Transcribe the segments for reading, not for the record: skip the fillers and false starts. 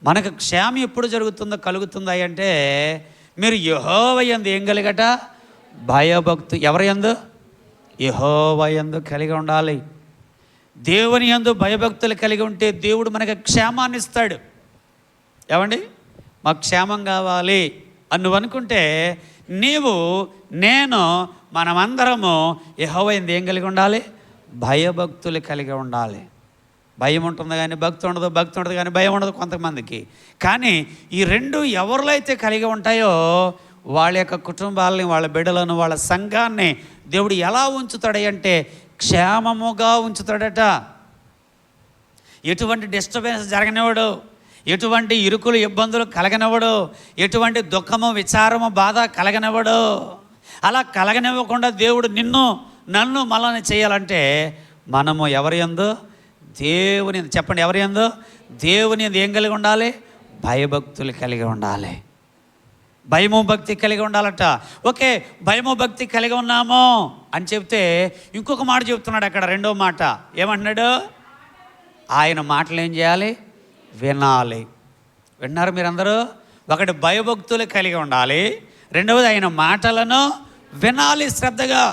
మనకు క్షేమం ఎప్పుడు కలుగుతుందా అంటే మీరు యెహోవా యందు ఏం కలిగట? భయభక్తు. ఎవరి యందు? యెహోవా యందు కలిగి ఉండాలి. దేవుని యందు భయభక్తులు కలిగి ఉంటే దేవుడు మనకు క్షేమాన్ని ఇస్తాడు. ఏమండి, మాకు క్షేమం కావాలి అని నువ్వు అనుకుంటే నీవు, నేను, మనమందరము యెహోవా యందు ఏం కలిగి ఉండాలి? భయభక్తులు కలిగి ఉండాలి. భయం ఉంటుంది కానీ భక్తి ఉండదు, భక్తి ఉండదు కానీ భయం ఉండదు కొంతమందికి. కానీ ఈ రెండు ఎవరిలో అయితే కలిగి ఉంటాయో వాళ్ళ యొక్క కుటుంబాలని, వాళ్ళ బిడ్డలను, వాళ్ళ సంఘాన్ని దేవుడు ఎలా ఉంచుతాడంటే క్షేమముగా ఉంచుతాడట. ఎటువంటి డిస్టర్బెన్స్ జరగనివ్వడు, ఎటువంటి ఇరుకులు ఇబ్బందులు కలగనివ్వడు, ఎటువంటి దుఃఖము విచారము బాధ కలగనివ్వడు. అలా కలగనివ్వకుండా దేవుడు నిన్ను నన్ను మనల్ని చేయాలంటే మనము ఎవరి యందు? దేవుని. చెప్పండి, ఎవరి యందు? దేవుని యందు ఏం కలిగి ఉండాలి? భయభక్తులు కలిగి ఉండాలి. భయము భక్తి కలిగి ఉండాలట. ఓకే, భయము భక్తి కలిగి ఉన్నాము అని చెప్తే ఇంకొక మాట చెప్తున్నాడు అక్కడ, రెండో మాట ఏమంటున్నాడు? ఆయన మాటలు ఏం చేయాలి? వినాలి. విన్నారు మీరందరూ? ఒకటి భయభక్తులు కలిగి ఉండాలి, రెండవది ఆయన మాటలను వినాలి శ్రద్ధగా.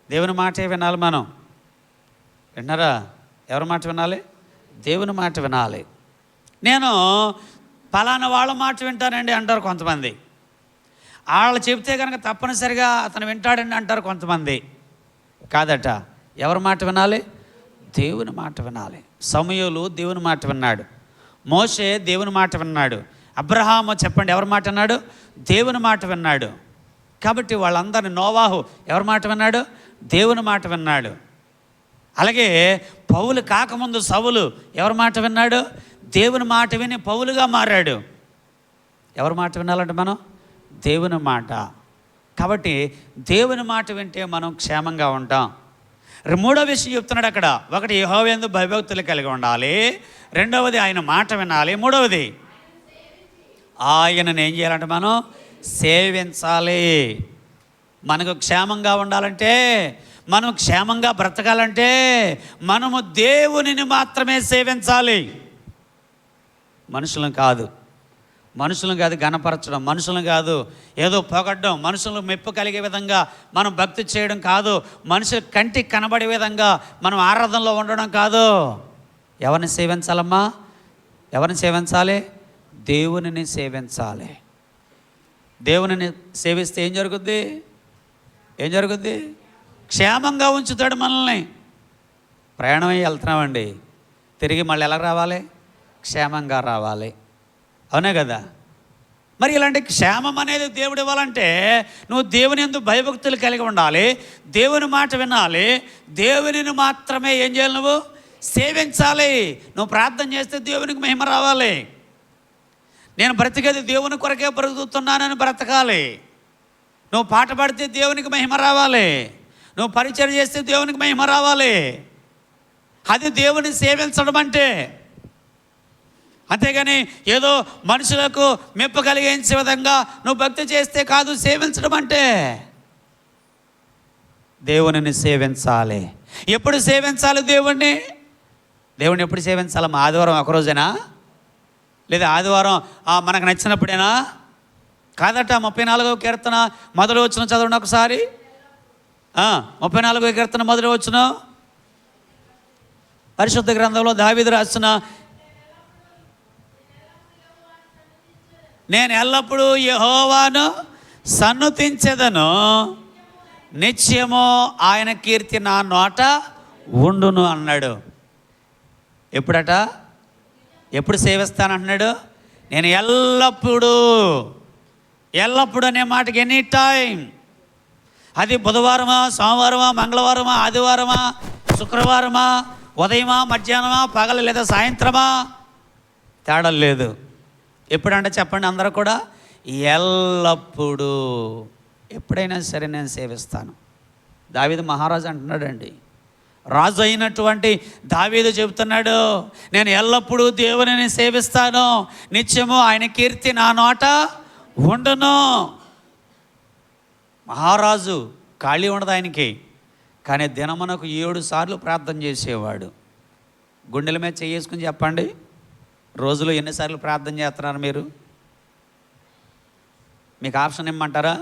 దేవుని మాటే వినాలి మనం. విన్నారా? ఎవరి మాట వినాలి? దేవుని మాట వినాలి. నేను పలానా వాళ్ళ మాట వింటానండి అంటారు కొంతమంది. వాళ్ళు చెప్తే కనుక తప్పనిసరిగా అతను వింటాడండి అంటారు కొంతమంది. కాదట. ఎవరి మాట వినాలి? దేవుని మాట వినాలి. సమూయేలు దేవుని మాట విన్నాడు, మోషే దేవుని మాట విన్నాడు, అబ్రహాము చెప్పండి ఎవరి మాట విన్నాడు? దేవుని మాట విన్నాడు. కాబట్టి వాళ్ళందరినీ, నోవాహు ఎవరి మాట విన్నాడు? దేవుని మాట విన్నాడు. అలాగే పౌలు కాకముందు సౌలు ఎవరి మాట విన్నాడు? దేవుని మాట విని పౌలుగా మారాడు. ఎవరి మాట వినాలంటే మనం? దేవుని మాట. కాబట్టి దేవుని మాట వింటే మనం క్షేమంగా ఉంటాం. మూడో విషయం చెప్తున్నాడు అక్కడ. ఒకటి యెహోవా యందు భయభక్తులు కలిగి ఉండాలి, రెండవది ఆయన మాట వినాలి, మూడవది ఆయనను ఏం చేయాలంటే మనం సేవించాలి. మనకు క్షేమంగా ఉండాలంటే, మనం క్షేమంగా బ్రతకాలంటే మనము దేవునిని మాత్రమే సేవించాలి. మనుషులను కాదు ఘనపరచడం, మనుషులను కాదు ఏదో పొగడ్డం, మనుషులను మెప్పు కలిగే విధంగా మనం భక్తి చేయడం కాదు, మనుషుల కంటికి కనబడే విధంగా మనం ఆరాధనలో ఉండడం కాదు. ఎవరిని సేవించాలమ్మా? ఎవరిని సేవించాలి? దేవునిని సేవించాలి. దేవునిని సేవిస్తే ఏం జరుగుద్ది? క్షేమంగా ఉంచుతాడు మనల్ని. ప్రయాణం అయ్యి వెళ్తున్నామండి, తిరిగి మళ్ళీ ఎలా రావాలి? క్షేమంగా రావాలి. అవునే కదా? మరి ఇలాంటి క్షేమం అనేది దేవుడు ఇవ్వాలంటే నువ్వు దేవుని యందు భయభక్తులు కలిగి ఉండాలి, దేవుని మాట వినాలి, దేవునిని మాత్రమే ఏం చేయాలి? నువ్వు సేవించాలి. నువ్వు ప్రార్థన చేస్తే దేవునికి మహిమ రావాలి. నేను బ్రతికేది దేవుని కొరకే బ్రతుకుతున్నానని బ్రతకాలి. నువ్వు పాట పాడితే దేవునికి మహిమ రావాలి, నువ్వు పరిచయం చేస్తే దేవునికి మహిమ రావాలి. అది దేవుని సేవించడం అంటే. అంతేగాని ఏదో మనుషులకు మెప్పు కలిగించే విధంగా నువ్వు భక్తి చేస్తే కాదు సేవించడం అంటే. దేవునిని సేవించాలి. ఎప్పుడు సేవించాలి దేవుణ్ణి? దేవుణ్ణి ఎప్పుడు సేవించాలమ్మా? ఆదివారం ఒకరోజేనా? లేదా ఆదివారం మనకు నచ్చినప్పుడేనా? కాదట. 34వ కీర్తన మొదలు వచ్చిన చదవండి ఒకసారి. 34వ కీర్తన మొదలు వచ్చిన పరిశుద్ధ గ్రంథంలో దావీదు రాసిన, నేను ఎల్లప్పుడూ యెహోవాను సన్నుతించెదను, నిత్యము ఆయన కీర్తి నా నోట ఉండును అన్నాడు. ఎప్పుడట? ఎప్పుడు సేవిస్తానంటున్నాడు? నేను ఎల్లప్పుడూ అనే మాటకి ఎనీ టైం. అది బుధవారమా, సోమవారమా, మంగళవారమా, ఆదివారమా, శుక్రవారమా, ఉదయమా, మధ్యాహ్నమా, పగలు లేదా సాయంత్రమా, తేడా లేదు. ఎప్పుడంటే చెప్పండి అందరూ కూడా, ఎల్లప్పుడూ. ఎప్పుడైనా సరే నేను సేవిస్తాను. దావీదు మహారాజు అంటున్నాడండి. రాజు అయినటువంటి దావీదు చెబుతున్నాడు, నేను ఎల్లప్పుడూ దేవునిని సేవిస్తాను, నిత్యము ఆయన కీర్తి నా నోట ఉండును. మహారాజు, ఖాళీ ఉండదు ఆయనకి. కానీ దినమునకు 7 సార్లు ప్రార్థన చేసేవాడు. గుండెల మీద చేసుకుని చెప్పండి, రోజులో ఎన్నిసార్లు ప్రార్థన చేస్తున్నారు మీరు? మీకు ఆప్షన్ ఇమ్మంటారా?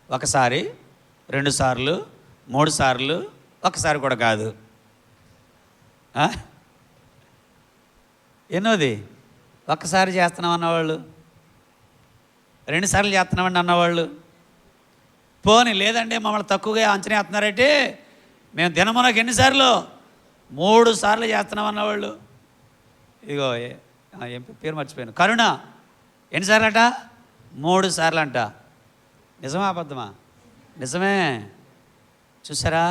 ఒకసారి, 2 సార్లు, 3 సార్లు, ఒకసారి కూడా కాదు. ఎన్నోది? ఒక్కసారి చేస్తున్నాం అన్నవాళ్ళు, 2 సార్లు చేస్తున్నామండి అన్నవాళ్ళు. పోనీ లేదండి మమ్మల్ని తక్కువగా అంచనా వేస్తున్నారంటే మేము దినమునకు ఎన్నిసార్లు? 3 సార్లు చేస్తున్నాం అన్నవాళ్ళు. ఇదిగో ఏం పేరు మర్చిపోయాను, కరుణ. ఎన్నిసార్లు అంట? 3 సార్లు అంట. నిజమా అబద్ధమా? నిజమే. చూసారా?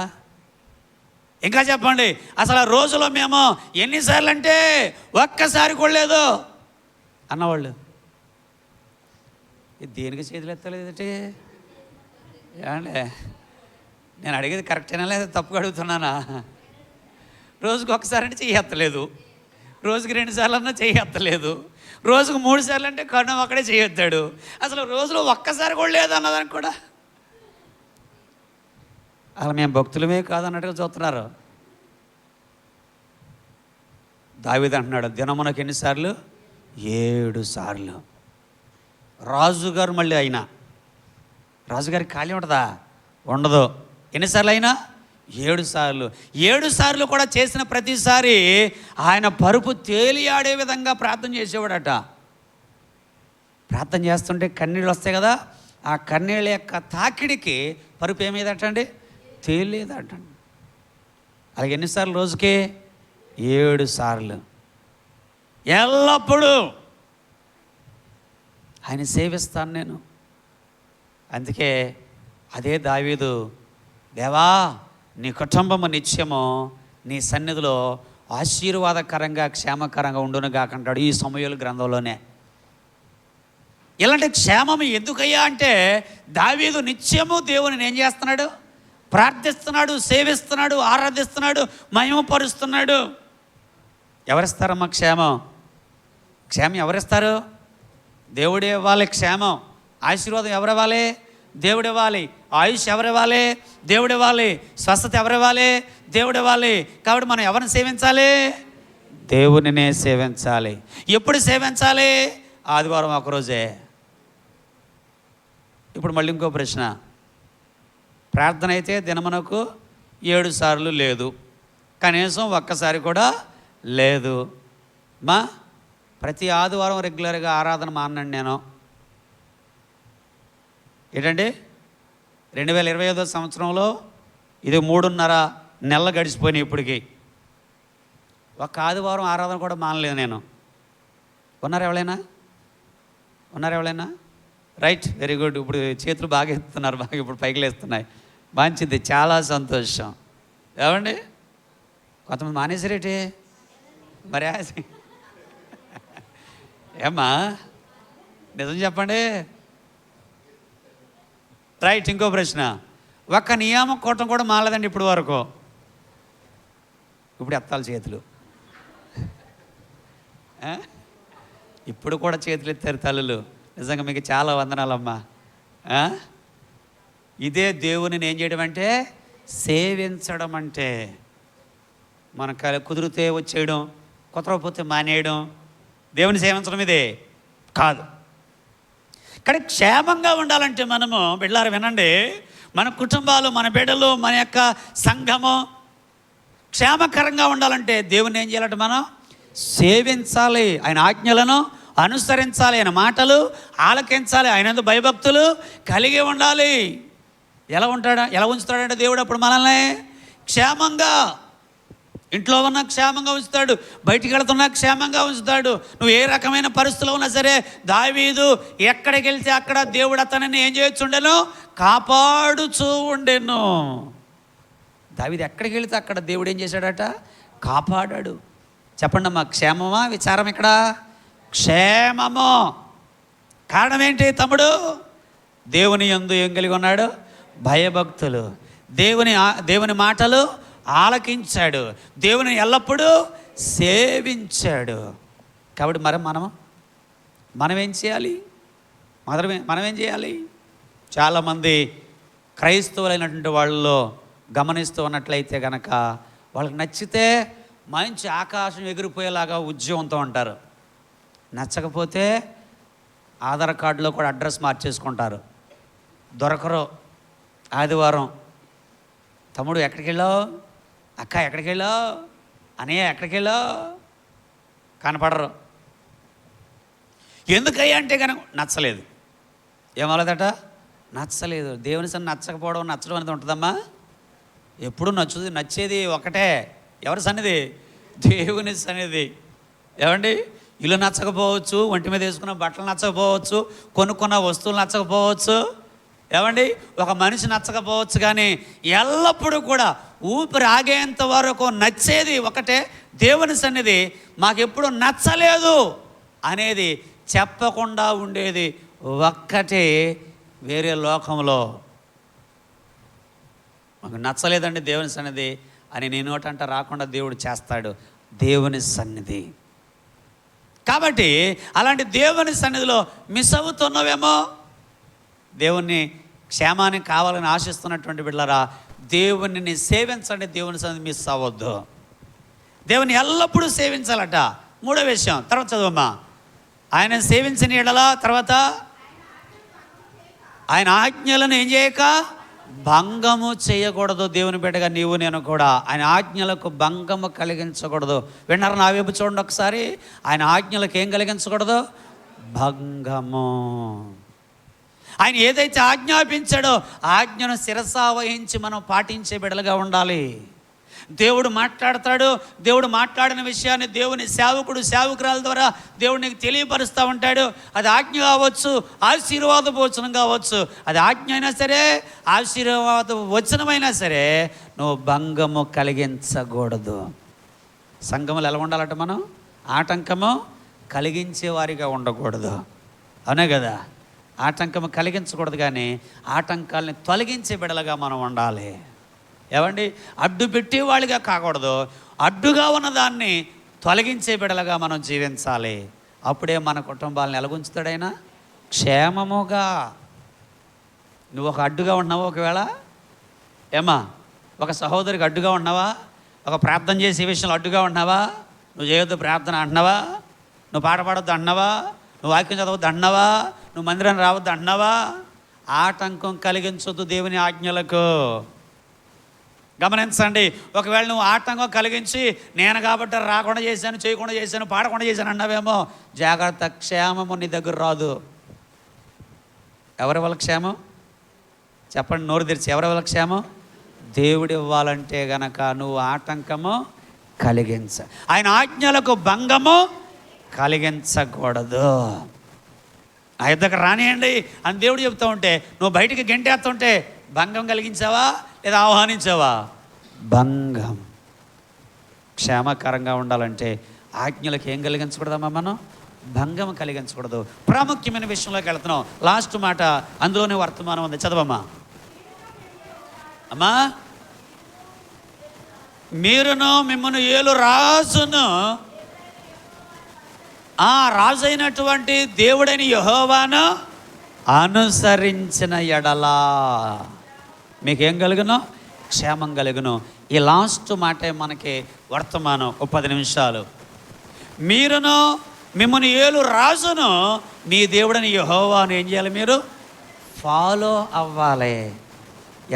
ఇంకా చెప్పండి, అసలు ఆ రోజులో మేము ఎన్నిసార్లు అంటే ఒక్కసారి కూడా లేదు అన్నవాళ్ళు. దేనికి చేతులు ఎత్తలేదంటే ఏమండి? నేను అడిగేది కరెక్టేనా లేదా తప్పుగా అడుగుతున్నానా? రోజుకు ఒకసారి అంటే చెయ్యి ఎత్తలేదు, రోజుకి 2 సార్లు అన్నా చెయ్యి ఎత్తలేదు, రోజుకు 3 సార్లు అంటే కరుణ ఒక్కడే చేయొద్దాడు. అసలు రోజులో ఒక్కసారి కూడా లేదు అన్నదానికి కూడా అలా మేము భక్తులమే కాదన్నట్టుగా చూస్తున్నారు. దావీదు అంటున్నాడు, దినమునకు ఎన్నిసార్లు? 7 సార్లు. రాజుగారు మళ్ళీ అయినా, రాజుగారికి ఖాళీ ఉంటుందా? ఉండదు. ఎన్నిసార్లు అయినా? 7 సార్లు. 7 సార్లు కూడా చేసిన ప్రతిసారి ఆయన పరుపు తేలియాడే విధంగా ప్రార్థన చేసేవాడట. ప్రార్థన చేస్తుంటే కన్నీళ్ళు వస్తాయి కదా, ఆ కన్నీళ్ళ యొక్క తాకిడికి పరుపు ఏమేదటండి? తేలేదటండి. అలాగే ఎన్నిసార్లు? రోజుకే 7 సార్లు. ఎల్లప్పుడూ ఆయన సేవిస్తాను నేను. అందుకే అదే దావీదు, దేవా నీ కుటుంబము నిత్యము నీ సన్నిధిలో ఆశీర్వాదకరంగా క్షేమకరంగా ఉండును కాకంటాడు ఈ సమూయేలు గ్రంథంలోనే. ఇలాంటి క్షేమం ఎందుకయ్యా అంటే దావీదు నిత్యము దేవుని ఏం చేస్తున్నాడు? ప్రార్థిస్తున్నాడు, సేవిస్తున్నాడు, ఆరాధిస్తున్నాడు, మహిమపరుస్తున్నాడు. ఎవరిస్తారమ్మా క్షేమం? క్షేమం ఎవరిస్తారు? దేవుడే ఇవ్వాలి క్షేమం. ఆశీర్వాదం ఎవరివ్వాలి? దేవుడు ఇవ్వాలి. ఆయుష్ ఎవరివ్వాలి? దేవుడు ఇవ్వాలి. స్వస్థత ఎవరివ్వాలి? దేవుడు ఇవ్వాలి. కాబట్టి మనం ఎవరిని సేవించాలి? దేవునినే సేవించాలి. ఎప్పుడు సేవించాలి? ఆదివారం ఒకరోజే. ఇప్పుడు మళ్ళీ ఇంకో ప్రశ్న, ప్రార్థన అయితే దినమునకు 7 సార్లు లేదు, కనీసం ఒక్కసారి కూడా లేదు. మా ప్రతి ఆదివారం రెగ్యులర్గా ఆరాధన మానండి నేను. ఏంటండి 2025 సంవత్సరంలో ఇది 3.5 నెలలు గడిచిపోయినాయి ఇప్పటికి. ఒక్క ఆదివారం ఆరాధన కూడా మానలేదు నేను. ఉన్నారా ఎవరైనా? Right, very good. ఇప్పుడు చేతులు బాగా ఎత్తున్నారు, బాగా ఇప్పుడు పైకి లేస్తున్నాయి. మంచిది, చాలా సంతోషం. ఏమండి కొంతమంది మానేసారేటి మరి? ఏమ్మా నిజం చెప్పండి. రైట్, ఇంకో ప్రశ్న, ఒక్క నియామం కోటం కూడా మానలేదండి ఇప్పుడు వరకు. ఇప్పుడు ఎత్తాలి చేతులు. ఇప్పుడు కూడా చేతులు ఎత్తారు తల్లులు. నిజంగా మీకు చాలా వందనాలమ్మా. ఇదే దేవుని ఏం చేయడం అంటే సేవించడం అంటే. మనకు కుదిరితే వచ్చేయడం, కుదరకపోతే మానేయడం దేవుని సేవించడం ఇదే కాదు. కానీ క్షేమంగా ఉండాలంటే మనము బిడ్డలారా వినండి, మన కుటుంబాలు, మన బిడ్డలు, మన యొక్క సంఘము క్షేమకరంగా ఉండాలంటే దేవుని ఏం చేయాలంటే మనం సేవించాలి, ఆయన ఆజ్ఞలను అనుసరించాలి, ఆయన మాటలు ఆలకించాలి, ఆయనందు భయభక్తులు కలిగి ఉండాలి. ఎలా ఉంచుతాడంటే దేవుడు అప్పుడు మనల్ని క్షేమంగా, ఇంట్లో ఉన్నా క్షేమంగా ఉంచుతాడు, బయటికి వెళ్తున్నా క్షేమంగా ఉంచుతాడు. నువ్వు ఏ రకమైన పరిస్థితిలో ఉన్నా సరే, దావీదు ఎక్కడికి వెళ్తే అక్కడ దేవుడు అతనిని ఏం చేయొచ్చుండెను? కాపాడుచూ ఉండెను. దావీదు ఎక్కడికి వెళితే అక్కడ దేవుడు ఏం చేశాడట? కాపాడాడు. చెప్పండి అమ్మా, క్షేమమా విచారం? ఇక్కడ క్షేమము. కారణం ఏంటి తమ్ముడు? దేవుని యందు ఏం కలిగి ఉన్నాడు? భయభక్తులు. దేవుని మాటలు ఆలకించాడు, దేవుని ఎల్లప్పుడూ సేవించాడు. కాబట్టి మరి మనం ఏం చేయాలి? మనం ఏం చేయాలి? చాలామంది క్రైస్తవులైనటువంటి వాళ్ళలో గమనిస్తూ ఉన్నట్లయితే కనుక, వాళ్ళకి నచ్చితే మంచి ఆకాశం ఎగిరిపోయేలాగా ఉద్యమంతో ఉంటారు. నచ్చకపోతే ఆధార్ కార్డులో కూడా అడ్రస్ మార్చేసుకుంటారు. దొరకరు. ఆదివారం తమ్ముడు ఎక్కడికి వెళ్ళావు, అక్క ఎక్కడికి వెళ్ళావు, అన్నయ్య ఎక్కడికి వెళ్ళావు, కనపడరు. ఎందుకయ్యా అంటే కనుక నచ్చలేదు. ఏమవలేదట, నచ్చలేదు. దేవుని సన్నిధి నచ్చకపోవడం నచ్చడం అనేది ఉంటుందమ్మా. ఎప్పుడు నచ్చేది ఒకటే, ఎవరి సన్నిధి? దేవుని సన్నిధి. ఏమండి, ఇల్లు నచ్చకపోవచ్చు, ఒంటి మీద వేసుకున్న బట్టలు నచ్చకపోవచ్చు, కొనుక్కున్న వస్తువులు నచ్చకపోవచ్చు, ఏమండి ఒక మనిషి నచ్చకపోవచ్చు, కానీ ఎల్లప్పుడూ కూడా ఊపిరి ఆగేంత వరకు నచ్చేది ఒకటే, దేవుని సన్నిధి. మాకెప్పుడు నచ్చలేదు అనేది చెప్పకుండా ఉండేది ఒక్కటే. వేరే లోకంలో మాకు నచ్చలేదండి దేవుని సన్నిధి అని నీ నోటంట రాకుండా దేవుడు చేస్తాడు. దేవుని సన్నిధి. కాబట్టి అలాంటి దేవుని సన్నిధిలో మిస్ అవుతున్నవేమో. దేవుని క్షేమానికి కావాలని ఆశిస్తున్నటువంటి బిడ్డలారా, దేవుని సేవించండి. దేవుని సన్నిధి మిస్ అవ్వద్దు. దేవుని ఎల్లప్పుడూ సేవించాలట. మూడో విషయం తర్వాత చదువమ్మా. ఆయన సేవించిన ఎడల, తర్వాత ఆయన ఆజ్ఞలను ఏం చేయక భంగము చేయకూడదు. దేవుని బిడ్డగా నీవు నేను కూడా ఆయన ఆజ్ఞలకు భంగము కలిగించకూడదు. విన్నారు? నా వైపు చూడండి ఒకసారి. ఆయన ఆజ్ఞలకు ఏం కలిగించకూడదు? భంగము. ఆయన ఏదైతే ఆజ్ఞాపించాడో ఆజ్ఞను శిరసా వహించి మనం పాటించే బిడ్డలుగా ఉండాలి. దేవుడు మాట్లాడతాడు. దేవుడు మాట్లాడిన విషయాన్ని దేవుని సేవకురాల ద్వారా దేవుడు నీకు తెలియపరుస్తూ ఉంటాడు. అది ఆజ్ఞ కావచ్చు, ఆశీర్వాద వచనం కావచ్చు. అది ఆజ్ఞ అయినా సరే, ఆశీర్వాద వచనమైనా సరే నువ్వు భంగము కలిగించకూడదు. సంఘములు ఎలా ఉండాలంటే మనం ఆటంకము కలిగించే వారిగా ఉండకూడదు. అవునే కదా? ఆటంకము కలిగించకూడదు, కానీ ఆటంకాలని తొలగించే బిడలుగా మనం ఉండాలి. ఏమండి, అడ్డు పెట్టేవాళ్ళుగా కాకూడదు. అడ్డుగా ఉన్నదాన్ని తొలగించే బిడలుగా మనం జీవించాలి. అప్పుడే మన కుటుంబాలను ఎలాగుంచుతాడైనా క్షేమముగా. నువ్వు ఒక అడ్డుగా ఉన్నావా? ఒకవేళ ఏమా ఒక సహోదరికి అడ్డుగా ఉన్నావా? ఒక ప్రార్థన చేసే విషయంలో అడ్డుగా ఉన్నావా? నువ్వు చేయొద్దు ప్రార్థన అంటున్నావా? నువ్వు పాట పాడొద్దు అంటున్నావా? నువ్వు వాక్యం చదవద్దు అంటున్నావా? నువ్వు మందిరాన్ని రావద్దు అంటున్నావా? ఆటంకం కలిగించొద్దు దేవుని ఆజ్ఞలకు. గమనించండి. ఒకవేళ నువ్వు ఆటంకం కలిగించి నేను కాబట్టి రాకుండా చేశాను, చేయకుండా చేశాను, పాడకుండా చేశాను అన్నావేమో, జాగ్రత్త, క్షేమము నీ దగ్గర రాదు. ఎవరి వల్ల క్షేమం చెప్పండి, నోరు తెరిచి. ఎవరి వల్ల క్షేమం? దేవుడు ఇవ్వాలంటే గనక నువ్వు ఆటంకము కలిగించ, ఆయన ఆజ్ఞలకు భంగము కలిగించకూడదు. ఆ యుద్ధకు రానియండి అని దేవుడు చెప్తూ ఉంటే నువ్వు బయటికి గెంటేస్తుంటే భంగం కలిగించావా లేదా ఆహ్వానించావా? భంగం. క్షేమకరంగా ఉండాలంటే ఆజ్ఞలకు ఏం కలిగించకూడదమ్మా? మనం భంగం కలిగించకూడదు. ప్రాముఖ్యమైన విషయంలోకి వెళ్తున్నాం. లాస్ట్ మాట అందులోనే వర్తమానం ఉంది. చదవమ్మా. అమ్మా, మీరును మిమ్మల్ని ఏలు రాజును, ఆ రాజు అయినటువంటి దేవుడైన యెహోవాను అనుసరించిన ఎడలా మీకేం కలుగును? క్షేమం కలుగును. ఈ లాస్ట్ మాటే మనకి వర్తమానం. 10 నిమిషాలు. మీరును మిమ్మల్ని ఏలు రాజును మీ దేవుడని యెహోవాను ఏం చేయాలి? మీరు ఫాలో అవ్వాలి.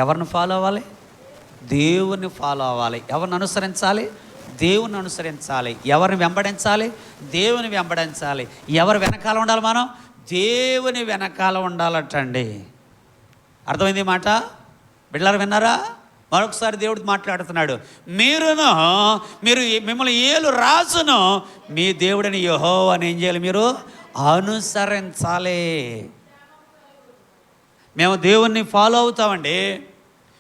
ఎవరిని ఫాలో అవ్వాలి? దేవుని ఫాలో అవ్వాలి. ఎవరిని అనుసరించాలి? దేవుని అనుసరించాలి. ఎవరిని వెంబడించాలి? దేవుని వెంబడించాలి. ఎవరు వెనకాల ఉండాలి? మనం దేవుని వెనకాల ఉండాలటండి. అర్థమైంది మాట? బిడ్డలారా విన్నారా? మరొకసారి దేవుడు మాట్లాడుతున్నాడు. మీరు మిమ్మల్ని ఏలు రాజును మీ దేవుడిని యెహోవాను ఏం చేయాలి? మీరు అనుసరించాలి. మేము దేవుణ్ణి ఫాలో అవుతామండి.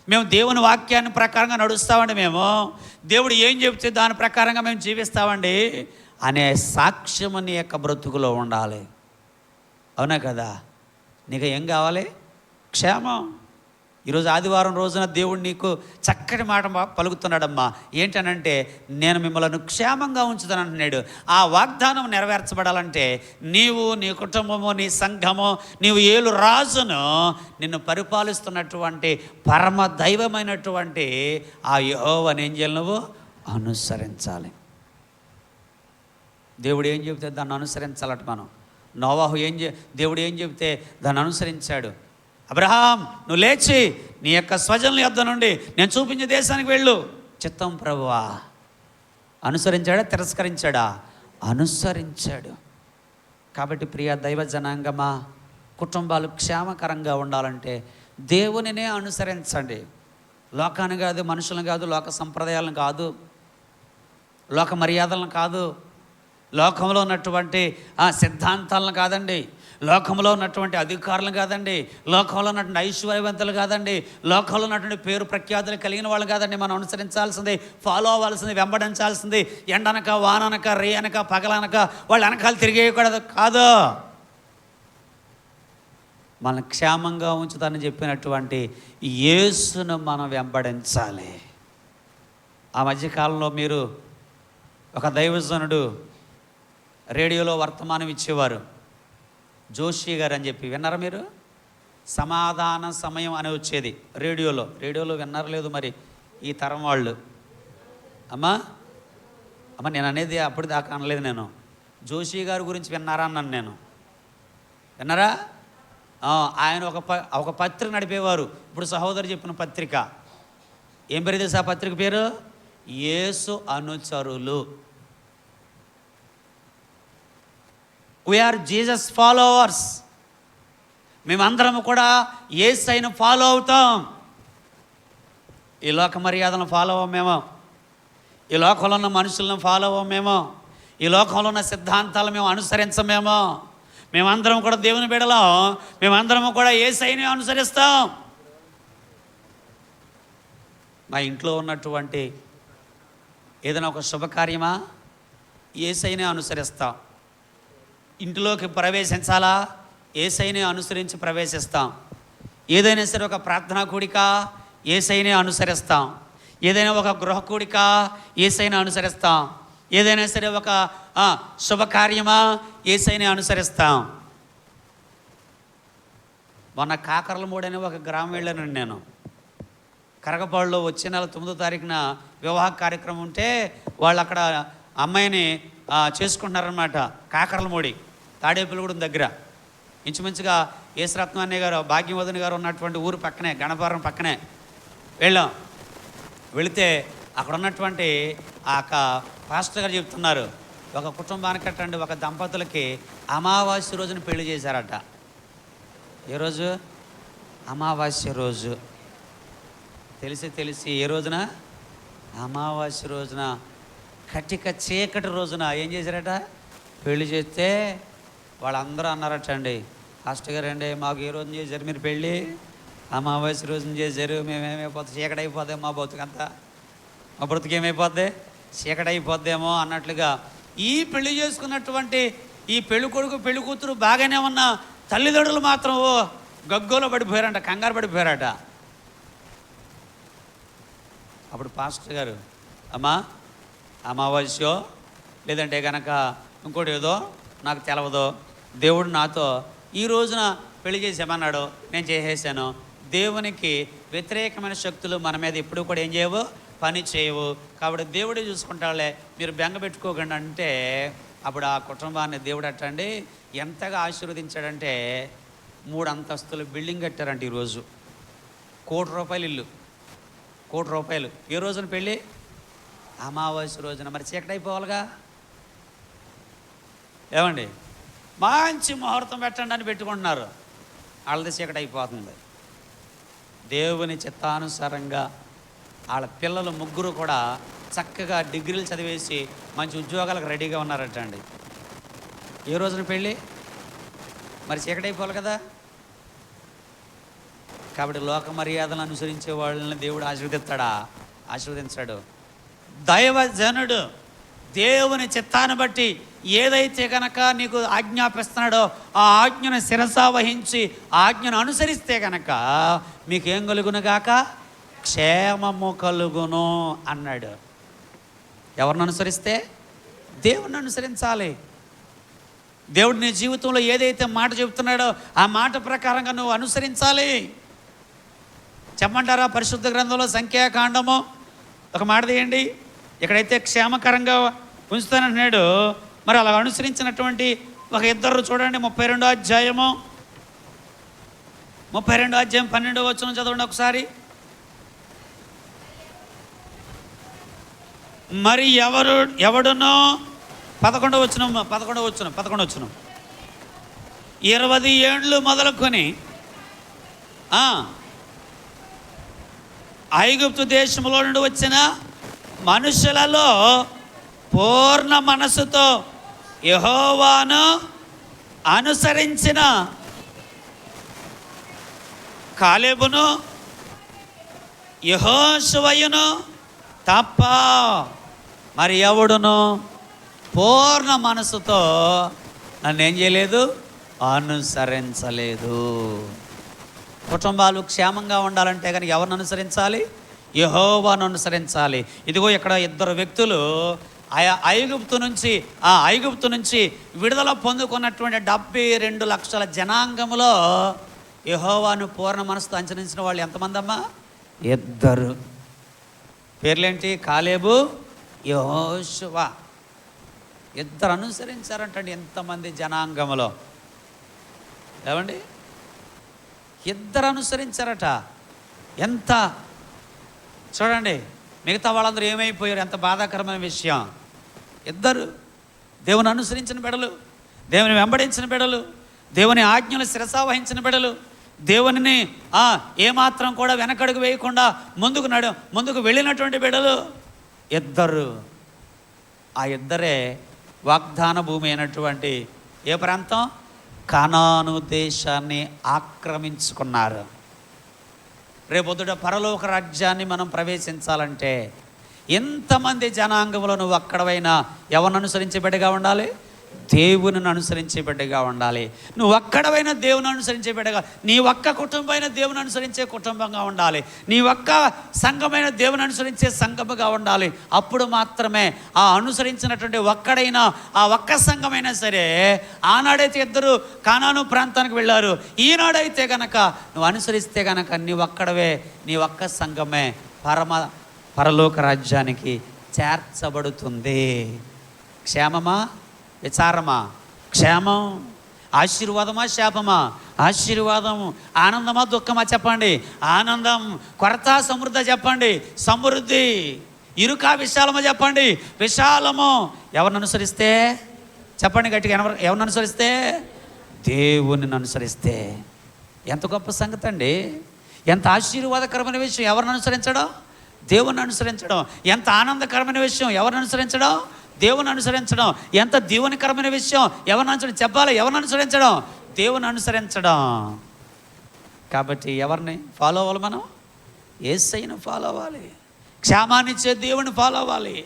మేము దేవుని వాక్యాన్ని ప్రకారంగా నడుస్తామండి. మేము దేవుడు ఏం చెబితే దాని ప్రకారంగా మేము జీవిస్తామండి అనే సాక్ష్యము నీ యొక్క బ్రతుకులో ఉండాలి. అవునా కదా? నీకు ఏం కావాలి? క్షేమం. ఈరోజు ఆదివారం రోజున దేవుడు నీకు చక్కటి మాట పలుకుతున్నాడమ్మా. ఏంటనంటే నేను మిమ్మల్ని క్షేమంగా ఉంచుతాను అంటున్నాడు. ఆ వాగ్దానం నెరవేర్చబడాలంటే నీవు, నీ కుటుంబము, నీ సంఘము, నీవు ఏలు రాజును నిన్ను పరిపాలిస్తున్నటువంటి పరమ దైవమైనటువంటి ఆ యెహోవాను ఏం చేయాలి? నువ్వు అనుసరించాలి. దేవుడు ఏం చెబితే దాన్ని అనుసరించాలట మనం. నోవాహు దేవుడు ఏం చెబితే దాన్ని అనుసరించాడు. అబ్రహాం, నువ్వు లేచి నీ యొక్క స్వజనుల యొద్ద నుండి నేను చూపించే దేశానికి వెళ్ళు. చిత్తం ప్రభువా. అనుసరించాడా, తిరస్కరించాడా? అనుసరించాడు. కాబట్టి ప్రియ దైవ జనాంగమా, కుటుంబాలు క్షేమకరంగా ఉండాలంటే దేవునినే అనుసరించండి. లోకాన్ని కాదు, మనుషులను కాదు, లోక సంప్రదాయాలను కాదు, లోక మర్యాదలను కాదు, లోకంలో ఉన్నటువంటి సిద్ధాంతాలను కాదండి, లోకంలో ఉన్నటువంటి అధికారులను కాదండి, లోకంలో ఉన్నటువంటి ఐశ్వర్యవంతులు కాదండి, లోకంలో ఉన్నటువంటి పేరు ప్రఖ్యాతులు కలిగిన వాళ్ళు కాదండి. మనం అనుసరించాల్సింది, ఫాలో అవ్వాల్సింది, వెంబడించాల్సింది ఎండనక వాననక రేయనక పగలనక వాళ్ళ వెనకాల తిరిగేయకూడదు కాదు. మనం క్షేమంగా ఉంచుతానని చెప్పినటువంటి యేసును మనం వెంబడించాలి. ఆ మధ్యకాలంలో మీరు ఒక దైవజనుడు రేడియోలో వర్తమానం ఇచ్చేవారు, జోషి గారు అని చెప్పి. విన్నారా మీరు? సమాధాన సమయం అని వచ్చేది రేడియోలో విన్నారా లేదు మరి ఈ తరం వాళ్ళు? అమ్మా నేను అనేది అప్పుడు దాకా అనలేదు నేను. జోషి గారి గురించి విన్నారా అన్నాను నేను. విన్నారా? ఆయన ఒక పత్రిక నడిపేవారు. ఇప్పుడు సహోదరు చెప్పిన పత్రిక ఏం పేరు తెలుసా? ఆ పత్రిక పేరు యేసు అనుచరులు. We are Jesus followers. మేమందరము కూడా యేసయ్యను ఫాలో అవుతాం. ఈ లోక మర్యాదలను ఫాలో అవ్వమేమో, ఈ లోకంలో ఉన్న మనుషులను ఫాలో అవ్వమేమో, ఈ లోకంలో ఉన్న సిద్ధాంతాలు మేము అనుసరించమేమో. మేమందరం కూడా దేవుని బిడ్డలం, మేమందరము కూడా యేసయ్యని అనుసరిస్తాం. మా ఇంట్లో ఉన్నటువంటి ఏదైనా ఒక శుభకార్యమా, యేసయ్యనే అనుసరిస్తాం. ఇంటిలోకి ప్రవేశించాలా, యేసయ్యనే అనుసరించి ప్రవేశిస్తాం. ఏదైనా సరే ఒక ప్రార్థనా కూడిక, యేసయ్యనే అనుసరిస్తాం. ఏదైనా ఒక గృహ కూడిక, యేసయ్యనే అనుసరిస్తాం. ఏదైనా సరే ఒక శుభకార్యమా, యేసయ్యనే అనుసరిస్తాం. మొన్న కాకర్లమూడి అనే ఒక గ్రామం వెళ్ళానండి నేను. కరగపాడులో వచ్చే నెల 9వ తారీఖున వివాహ కార్యక్రమం ఉంటే వాళ్ళు అక్కడ అమ్మాయిని చేసుకుంటున్నారనమాట. కాకర్లమూడి తాడేపల్లిగూడెం దగ్గర, ఇంచుమించుగా యేసరత్నం అన్నయ్య గారు, భాగ్యవదని గారు ఉన్నటువంటి ఊరు పక్కనే, గణపురం పక్కనే వెళ్ళాం. వెళితే అక్కడ ఉన్నటువంటి ఆ పాస్టర్ గారు చెప్తున్నారు, ఒక కుటుంబానికి అట్టండి, ఒక దంపతులకి అమావాస్య రోజున పెళ్లి చేశారట. ఏ రోజు? అమావాస్య రోజు. తెలిసి ఏ రోజున? అమావాస్య రోజున, కటిక చీకటి రోజున ఏం చేశారట? పెళ్లి చేస్తే వాళ్ళందరూ అన్నారట అండి, పాస్టర్ గారు అండి మాకు ఏ రోజున చేశారు మీరు పెళ్ళి? అమావాస్య రోజున చేశారు. మేమేమైపోతే చీకటి అయిపోద్దేమో, మా బతుకంతా, మా బ్రతుకు ఏమైపోద్ది, చీకటి అయిపోద్దేమో అన్నట్లుగా ఈ పెళ్లి చేసుకున్నటువంటి ఈ పెళ్లి కొడుకు పెళ్లి కూతురు బాగానే ఉన్న తల్లిదండ్రులు మాత్రం గగ్గోలో పడిపోయారంట, కంగారు పడిపోయారట. అప్పుడు పాస్టర్ గారు, అమ్మా అమావాస్యో లేదంటే కనుక ఇంకోటి ఏదో నాకు తెలవదో, దేవుడు నాతో ఈ రోజున పెళ్లి చేసామన్నాడు, నేను చేసేసాను. దేవునికి వ్యతిరేకమైన శక్తులు మన మీద ఎప్పుడు కూడా ఏం చేయవు, పని చేయవు. కాబట్టి దేవుడే చూసుకుంటాడులే, మీరు బెంగ పెట్టుకోకండి అంటే, అప్పుడు ఆ కుటుంబాన్ని దేవుడు అట్టండి ఎంతగా ఆశీర్వదించాడంటే 3 అంతస్తుల బిల్డింగ్ కట్టారంట. ఈరోజు ₹1,00,00,000 ఇల్లు, ₹1,00,00,000. ఏ రోజున పెళ్ళి? అమావాస్య రోజున. మరి చీకటి అయిపోవాలిగా. ఏమండి, మంచి ముహూర్తం పెట్టండి అని పెట్టుకుంటున్నారు, వాళ్ళది చీకటి అయిపోతుంది. దేవుని చిత్తానుసారంగా వాళ్ళ పిల్లలు 3 కూడా చక్కగా డిగ్రీలు చదివేసి మంచి ఉద్యోగాలకు రెడీగా ఉన్నారట అండి. ఏ రోజున పెళ్ళి? మరి చీకటి అయిపోవాలి కదా. కాబట్టి లోక మర్యాదలను అనుసరించే వాళ్ళని దేవుడు ఆశీర్వదిస్తాడా? ఆశీర్వదించాడు. దైవజనుడు దేవుని చిత్తాన్ని బట్టి ఏదైతే కనుక నీకు ఆజ్ఞాపిస్తున్నాడో ఆ ఆజ్ఞను శిరసా వహించి ఆజ్ఞను అనుసరిస్తే కనుక మీకేం కలుగును గాక? క్షేమము కలుగును అన్నాడు. ఎవరిని అనుసరిస్తే? దేవుడిని అనుసరించాలి. దేవుడు నీ జీవితంలో ఏదైతే మాట చెబుతున్నాడో ఆ మాట ప్రకారంగా నువ్వు అనుసరించాలి. చెప్పమంటారా? పరిశుద్ధ గ్రంథంలో సంఖ్యాకాండము ఒక మాట తీయండి. ఎక్కడైతే క్షేమకరంగా ఉంచుతానంటున్నాడు మరి అలా అనుసరించినటువంటి ఒక ఇద్దరు చూడండి, 32వ అధ్యాయం 12వ వచనం చదవండి ఒకసారి. మరి ఎవడునో 11వ వచనం 20 ఏండ్లు మొదలుకొని ఐగుప్తు దేశంలో నుండి వచ్చిన మనుషులలో పూర్ణ మనసుతో యెహోవాను అనుసరించిన కాలేబును యెహోషువయును తప్ప మరి ఎవడును పూర్ణ మనసుతో నన్ను ఏం చేయలేదు, అనుసరించలేదు. కుటుంబాలు క్షేమంగా ఉండాలంటే కనుక ఎవరిని అనుసరించాలి? యెహోవాను అనుసరించాలి. ఇదిగో ఇక్కడ ఇద్దరు వ్యక్తులు ఐగుప్తు నుంచి విడుదల పొందుకున్నటువంటి 72 లక్షల జనాంగంలో యెహోవాను పూర్ణ మనసుతో అనుసరించిన వాళ్ళు ఎంతమంది అమ్మా? ఇద్దరు. పేర్లేంటి? కాలేబు, యెహోషువ. ఇద్దరు అనుసరించారంటండి ఎంతమంది జనాంగంలో. ఏమండి, ఇద్దరు అనుసరించారట. ఎంత చూడండి, మిగతా వాళ్ళందరూ ఏమైపోయారు? ఎంత బాధాకరమైన విషయం. ఇద్దరు దేవుని అనుసరించిన బిడ్డలు, దేవుని వెంబడించిన బిడ్డలు, దేవుని ఆజ్ఞలు శిరసావహించిన బిడ్డలు, దేవునిని ఏమాత్రం కూడా వెనకడుగు వేయకుండా ముందుకు వెళ్ళినటువంటి బిడ్డలు ఇద్దరు. ఆ ఇద్దరే వాగ్దాన భూమి అయినటువంటి ఏ ప్రాంతం? కానాను దేశాన్ని ఆక్రమించుకున్నారు. రేపొద్దుట పరలోక రాజ్యాన్ని మనం ప్రవేశించాలంటే ఎంతమంది జనాంగంలో నువ్వు అక్కడవైనా ఎవరిని అనుసరించే బిడ్డగా ఉండాలి? దేవుని అనుసరించే బిడ్డగా ఉండాలి. నువ్వు ఒక్కడవైనా దేవుని అనుసరించే బిడ్డగా, నీ ఒక్క కుటుంబమైన దేవుని అనుసరించే కుటుంబంగా ఉండాలి. నీ ఒక్క సంఘమైన దేవుని అనుసరించే సంఘముగా ఉండాలి. అప్పుడు మాత్రమే ఆ అనుసరించినటువంటి ఒక్కడైనా, ఆ ఒక్క సంఘమైనా సరే, ఆనాడైతే ఇద్దరు కానాను ప్రాంతానికి వెళ్ళారు, ఈనాడైతే గనక నువ్వు అనుసరిస్తే గనక నీ ఒక్కడవే, నీ ఒక్క సంఘమే పరలోక రాజ్యానికి చేర్చబడుతుంది. క్షేమమా, విచారమా? క్షేమం. ఆశీర్వాదమా, శాపమా? ఆశీర్వాదము. ఆనందమా, దుఃఖమా? చెప్పండి. ఆనందం. కొరత, సమృద్ధి చెప్పండి. సమృద్ధి. ఇరుకా, విశాలమా? చెప్పండి. విశాలము. ఎవరిని అనుసరిస్తే? చెప్పండి గట్టిగా. ఎవరిని అనుసరిస్తే? దేవుని అనుసరిస్తే. ఎంత గొప్ప సంగతి అండి. ఎంత ఆశీర్వాదకరమైన విషయం ఎవరిని అనుసరించడం? దేవుని అనుసరించడం. ఎంత ఆనందకరమైన విషయం ఎవరిని అనుసరించడం? దేవుని అనుసరించడం. ఎంత దీవెనకరమైన విషయం ఎవరిని అనుసరించడం? చెప్పాలి. ఎవరిని అనుసరించడం? దేవుని అనుసరించడం. కాబట్టి ఎవరిని ఫాలో అవ్వాలి? మనం యేసయ్యను ఫాలో అవ్వాలి. క్షేమాన్నిచ్చే దేవుని ఫాలో అవ్వాలి.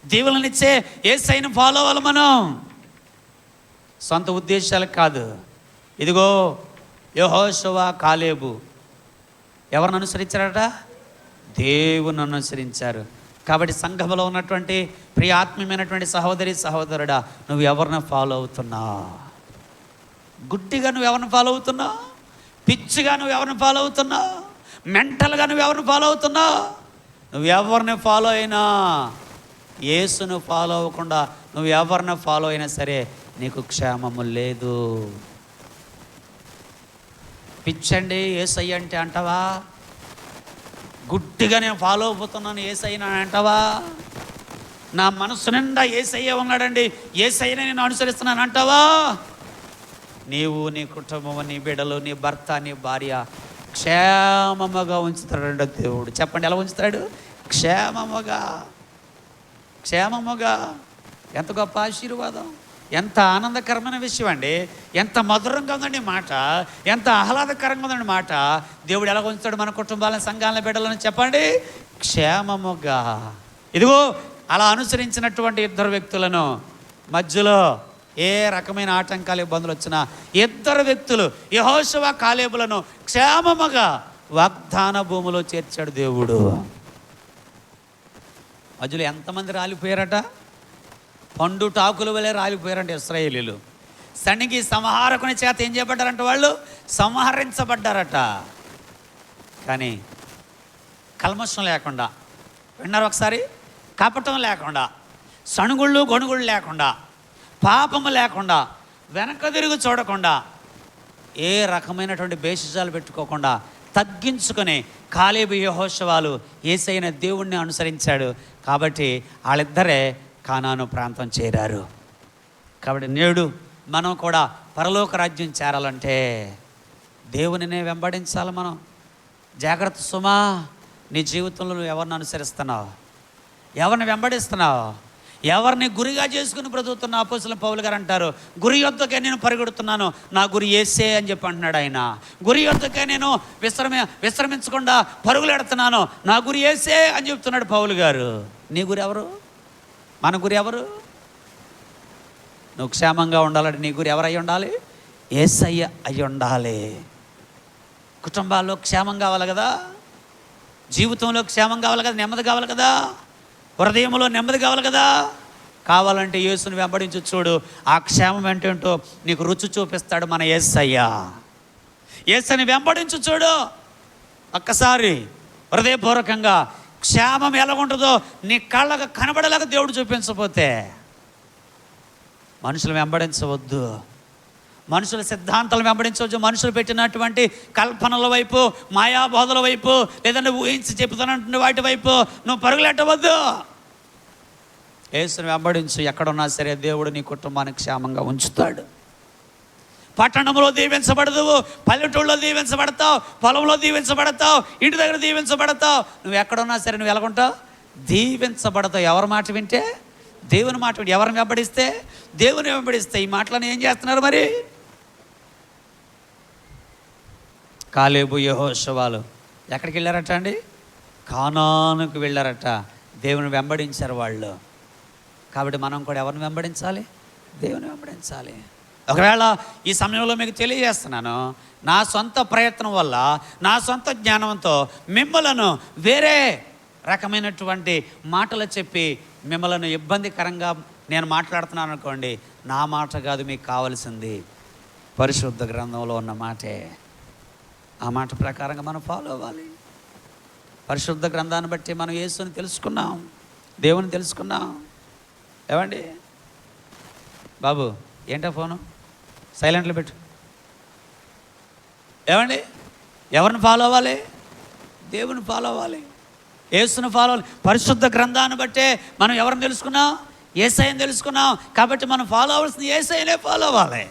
దీవెననిచ్చే యేసయ్యను ఫాలో అవ్వాలి మనం. సొంత ఉద్దేశాలకు కాదు. ఇదిగో యెహోషువ, కాలేబు ఎవరిని అనుసరించారట? దేవుని అనుసరించారు. కాబట్టి సంఘంలో ఉన్నటువంటి ప్రియ ఆత్మీయమైనటువంటి సహోదరి, సహోదరుడా, నువ్వు ఎవరిని ఫాలో అవుతున్నావు? గుడ్డిగా నువ్వు ఎవరిని ఫాలో అవుతున్నావు? పిచ్చిగా నువ్వు ఎవరిని ఫాలో అవుతున్నావు? మెంటల్గా నువ్వు ఎవరిని ఫాలో అవుతున్నావు? నువ్వు ఎవరిని ఫాలో అయినా, యేసును ఫాలో అవ్వకుండా నువ్వు ఎవరిని ఫాలో అయినా సరే నీకు క్షేమము లేదు. పిచ్చండి యేసయ్య అంటే అంటావా? గుడ్డిగా నేను ఫాలో అయిపోతున్నాను యేసయ్యని అంటావా? నా మనసు నిండా యేసయ్య ఉన్నాడండి, యేసయ్యని నేను అనుసరిస్తున్నాను అంటావా? నీవు, నీ కుటుంబం, నీ బిడ్డలు, నీ భర్త, నీ భార్య క్షేమముగా ఉంచుతాడండి దేవుడు. చెప్పండి, ఎలా ఉంచుతాడు? క్షేమముగా. క్షేమముగా. ఎంత గొప్ప ఆశీర్వాదం, ఎంత ఆనందకరమైన విషయం అండి. ఎంత మధురంగా ఉందండి మాట, ఎంత ఆహ్లాదకరంగా ఉందండి మాట. దేవుడు ఎలా ఉంచుతాడు మన కుటుంబాలను, సంఘాలను, బిడ్డలను? చెప్పండి, క్షేమముగా. ఇదిగో అలా అనుసరించినటువంటి ఇద్దరు వ్యక్తులను, మధ్యలో ఏ రకమైన ఆటంకాలు, ఇబ్బందులు వచ్చినా ఇద్దరు వ్యక్తులు యెహోషువ, కాలేబులను క్షేమముగా వాగ్దాన భూమిలో చేర్చాడు దేవుడు. మధ్యలో ఎంతమంది రాలిపోయారట? పండుటాకుల వలె రాలిపోయారంట ఇశ్రాయేలీలు. సణిగి సంహారకుని చేత ఏం చేయబడ్డారంట? వాళ్ళు సంహరించబడ్డారట. కానీ కల్మషం లేకుండా, విన్నారు ఒకసారి, కపటం లేకుండా, సణుగుళ్ళు గొణుగుళ్ళు లేకుండా, పాపము లేకుండా, వెనక తిరిగి చూడకుండా, ఏ రకమైనటువంటి బేసిజాలు పెట్టుకోకుండా తగ్గించుకొని కాలేబు యెహోషువలు యేసయ్యైన దేవుణ్ణి అనుసరించాడు. కాబట్టి వాళ్ళిద్దరే కానాను ప్రాంతం చేరారు. కాబట్టి నేడు మనం కూడా పరలోక రాజ్యం చేరాలంటే దేవునినే వెంబడించాలి. మనం జాగ్రత్త సుమా. నీ జీవితంలో నువ్వు ఎవరిని అనుసరిస్తున్నావు? ఎవరిని వెంబడిస్తున్నావు? ఎవరిని గురిగా చేసుకుని బ్రతుకుతున్నావు? అపోస్తలుడైన పౌలు గారు అంటారు, గురి యొద్దకే నేను పరిగెడుతున్నాను, నా గురి యేసే అని చెప్పి అంటున్నాడు ఆయన. గురి యొద్దకే నేను విశ్రమించకుండా పరుగులెడుతున్నాను, నా గురి యేసే అని చెప్తున్నాడు పౌలు గారు. నీ గురి ఎవరు? మన గురి ఎవరు? నువ్వు క్షేమంగా ఉండాలంటే నీ గురి ఎవరై ఉండాలి? యేసయ్య అయి ఉండాలి. కుటుంబాల్లో క్షేమం కావాలి కదా, జీవితంలో క్షేమం కావాలి కదా, నెమ్మది కావాలి కదా, హృదయంలో నెమ్మది కావాలి కదా. కావాలంటే యేసుని వెంబడించి చూడు, ఆ క్షేమం ఏంటంటో నీకు రుచి చూపిస్తాడు మన యేసయ్య. యేసుని వెంబడించి చూడు, ఒక్కసారి హృదయపూర్వకంగా క్షేమం ఎలా ఉంటుందో నీ కళ్ళకు కనబడేలాగా దేవుడు చూపించకపోతే మనుషులు వెంబడించవద్దు, మనుషుల సిద్ధాంతాలు వెంబడించవచ్చు, మనుషులు పెట్టినటువంటి కల్పనల వైపు, మాయాబోధల వైపు, లేదంటే ఊహించి చెబుతున్నటువంటి వాటి వైపు నువ్వు పరుగులెట్టవద్దు. యేసుని వెంబడించు. ఎక్కడున్నా సరే దేవుడు నీ కుటుంబానికి క్షేమంగా ఉంచుతాడు. పట్టణంలో దీవించబడదు, పల్లెటూళ్ళలో దీవించబడతావు, పొలంలో దీవించబడతావు, ఇంటి దగ్గర దీవించబడతావు. నువ్వు ఎక్కడున్నా సరే నువ్వు ఎలాగుంటావు? దీవించబడతావు. ఎవరి మాట వింటే? దేవుని మాట వింటే. ఎవరిని వెంబడిస్తే? దేవుని వెంబడిస్తే. ఈ మాటలను ఏం చేస్తున్నారు మరి? కాలేబు యెహోషువలు ఎక్కడికి వెళ్ళారట అండి? కానానుకు వెళ్ళారట. దేవుని వెంబడించారు వాళ్ళు. కాబట్టి మనం కూడా ఎవరిని వెంబడించాలి? దేవుని వెంబడించాలి. ఒకవేళ ఈ సమయంలో మీకు తెలియజేస్తున్నాను, నా సొంత ప్రయత్నం వల్ల, నా సొంత జ్ఞానంతో మిమ్మలను వేరే రకమైనటువంటి మాటలు చెప్పి మిమ్మల్ని ఇబ్బందికరంగా నేను మాట్లాడుతున్నాను అనుకోండి, నా మాట కాదు, మీకు కావాల్సింది పరిశుద్ధ గ్రంథంలో ఉన్న మాటే. ఆ మాట ప్రకారంగా మనం ఫాలో అవ్వాలి. పరిశుద్ధ గ్రంథాన్ని బట్టి మనం యేసుని తెలుసుకున్నాం, దేవుని తెలుసుకున్నాం. ఏమండి బాబు, ఏంటో ఫోను సైలెంట్లో పెట్టు. ఏమండి, ఎవరిని ఫాలో అవ్వాలి? దేవుని ఫాలో అవ్వాలి, యేసుని ఫాలో అవ్వాలి. పరిశుద్ధ గ్రంథాన్ని బట్టే మనం ఎవరిని తెలుసుకున్నాం? యేసయ్యని తెలుసుకున్నాం. కాబట్టి మనం ఫాలో అవ్వాల్సింది యేసయ్యనే ఫాలో అవ్వాలి.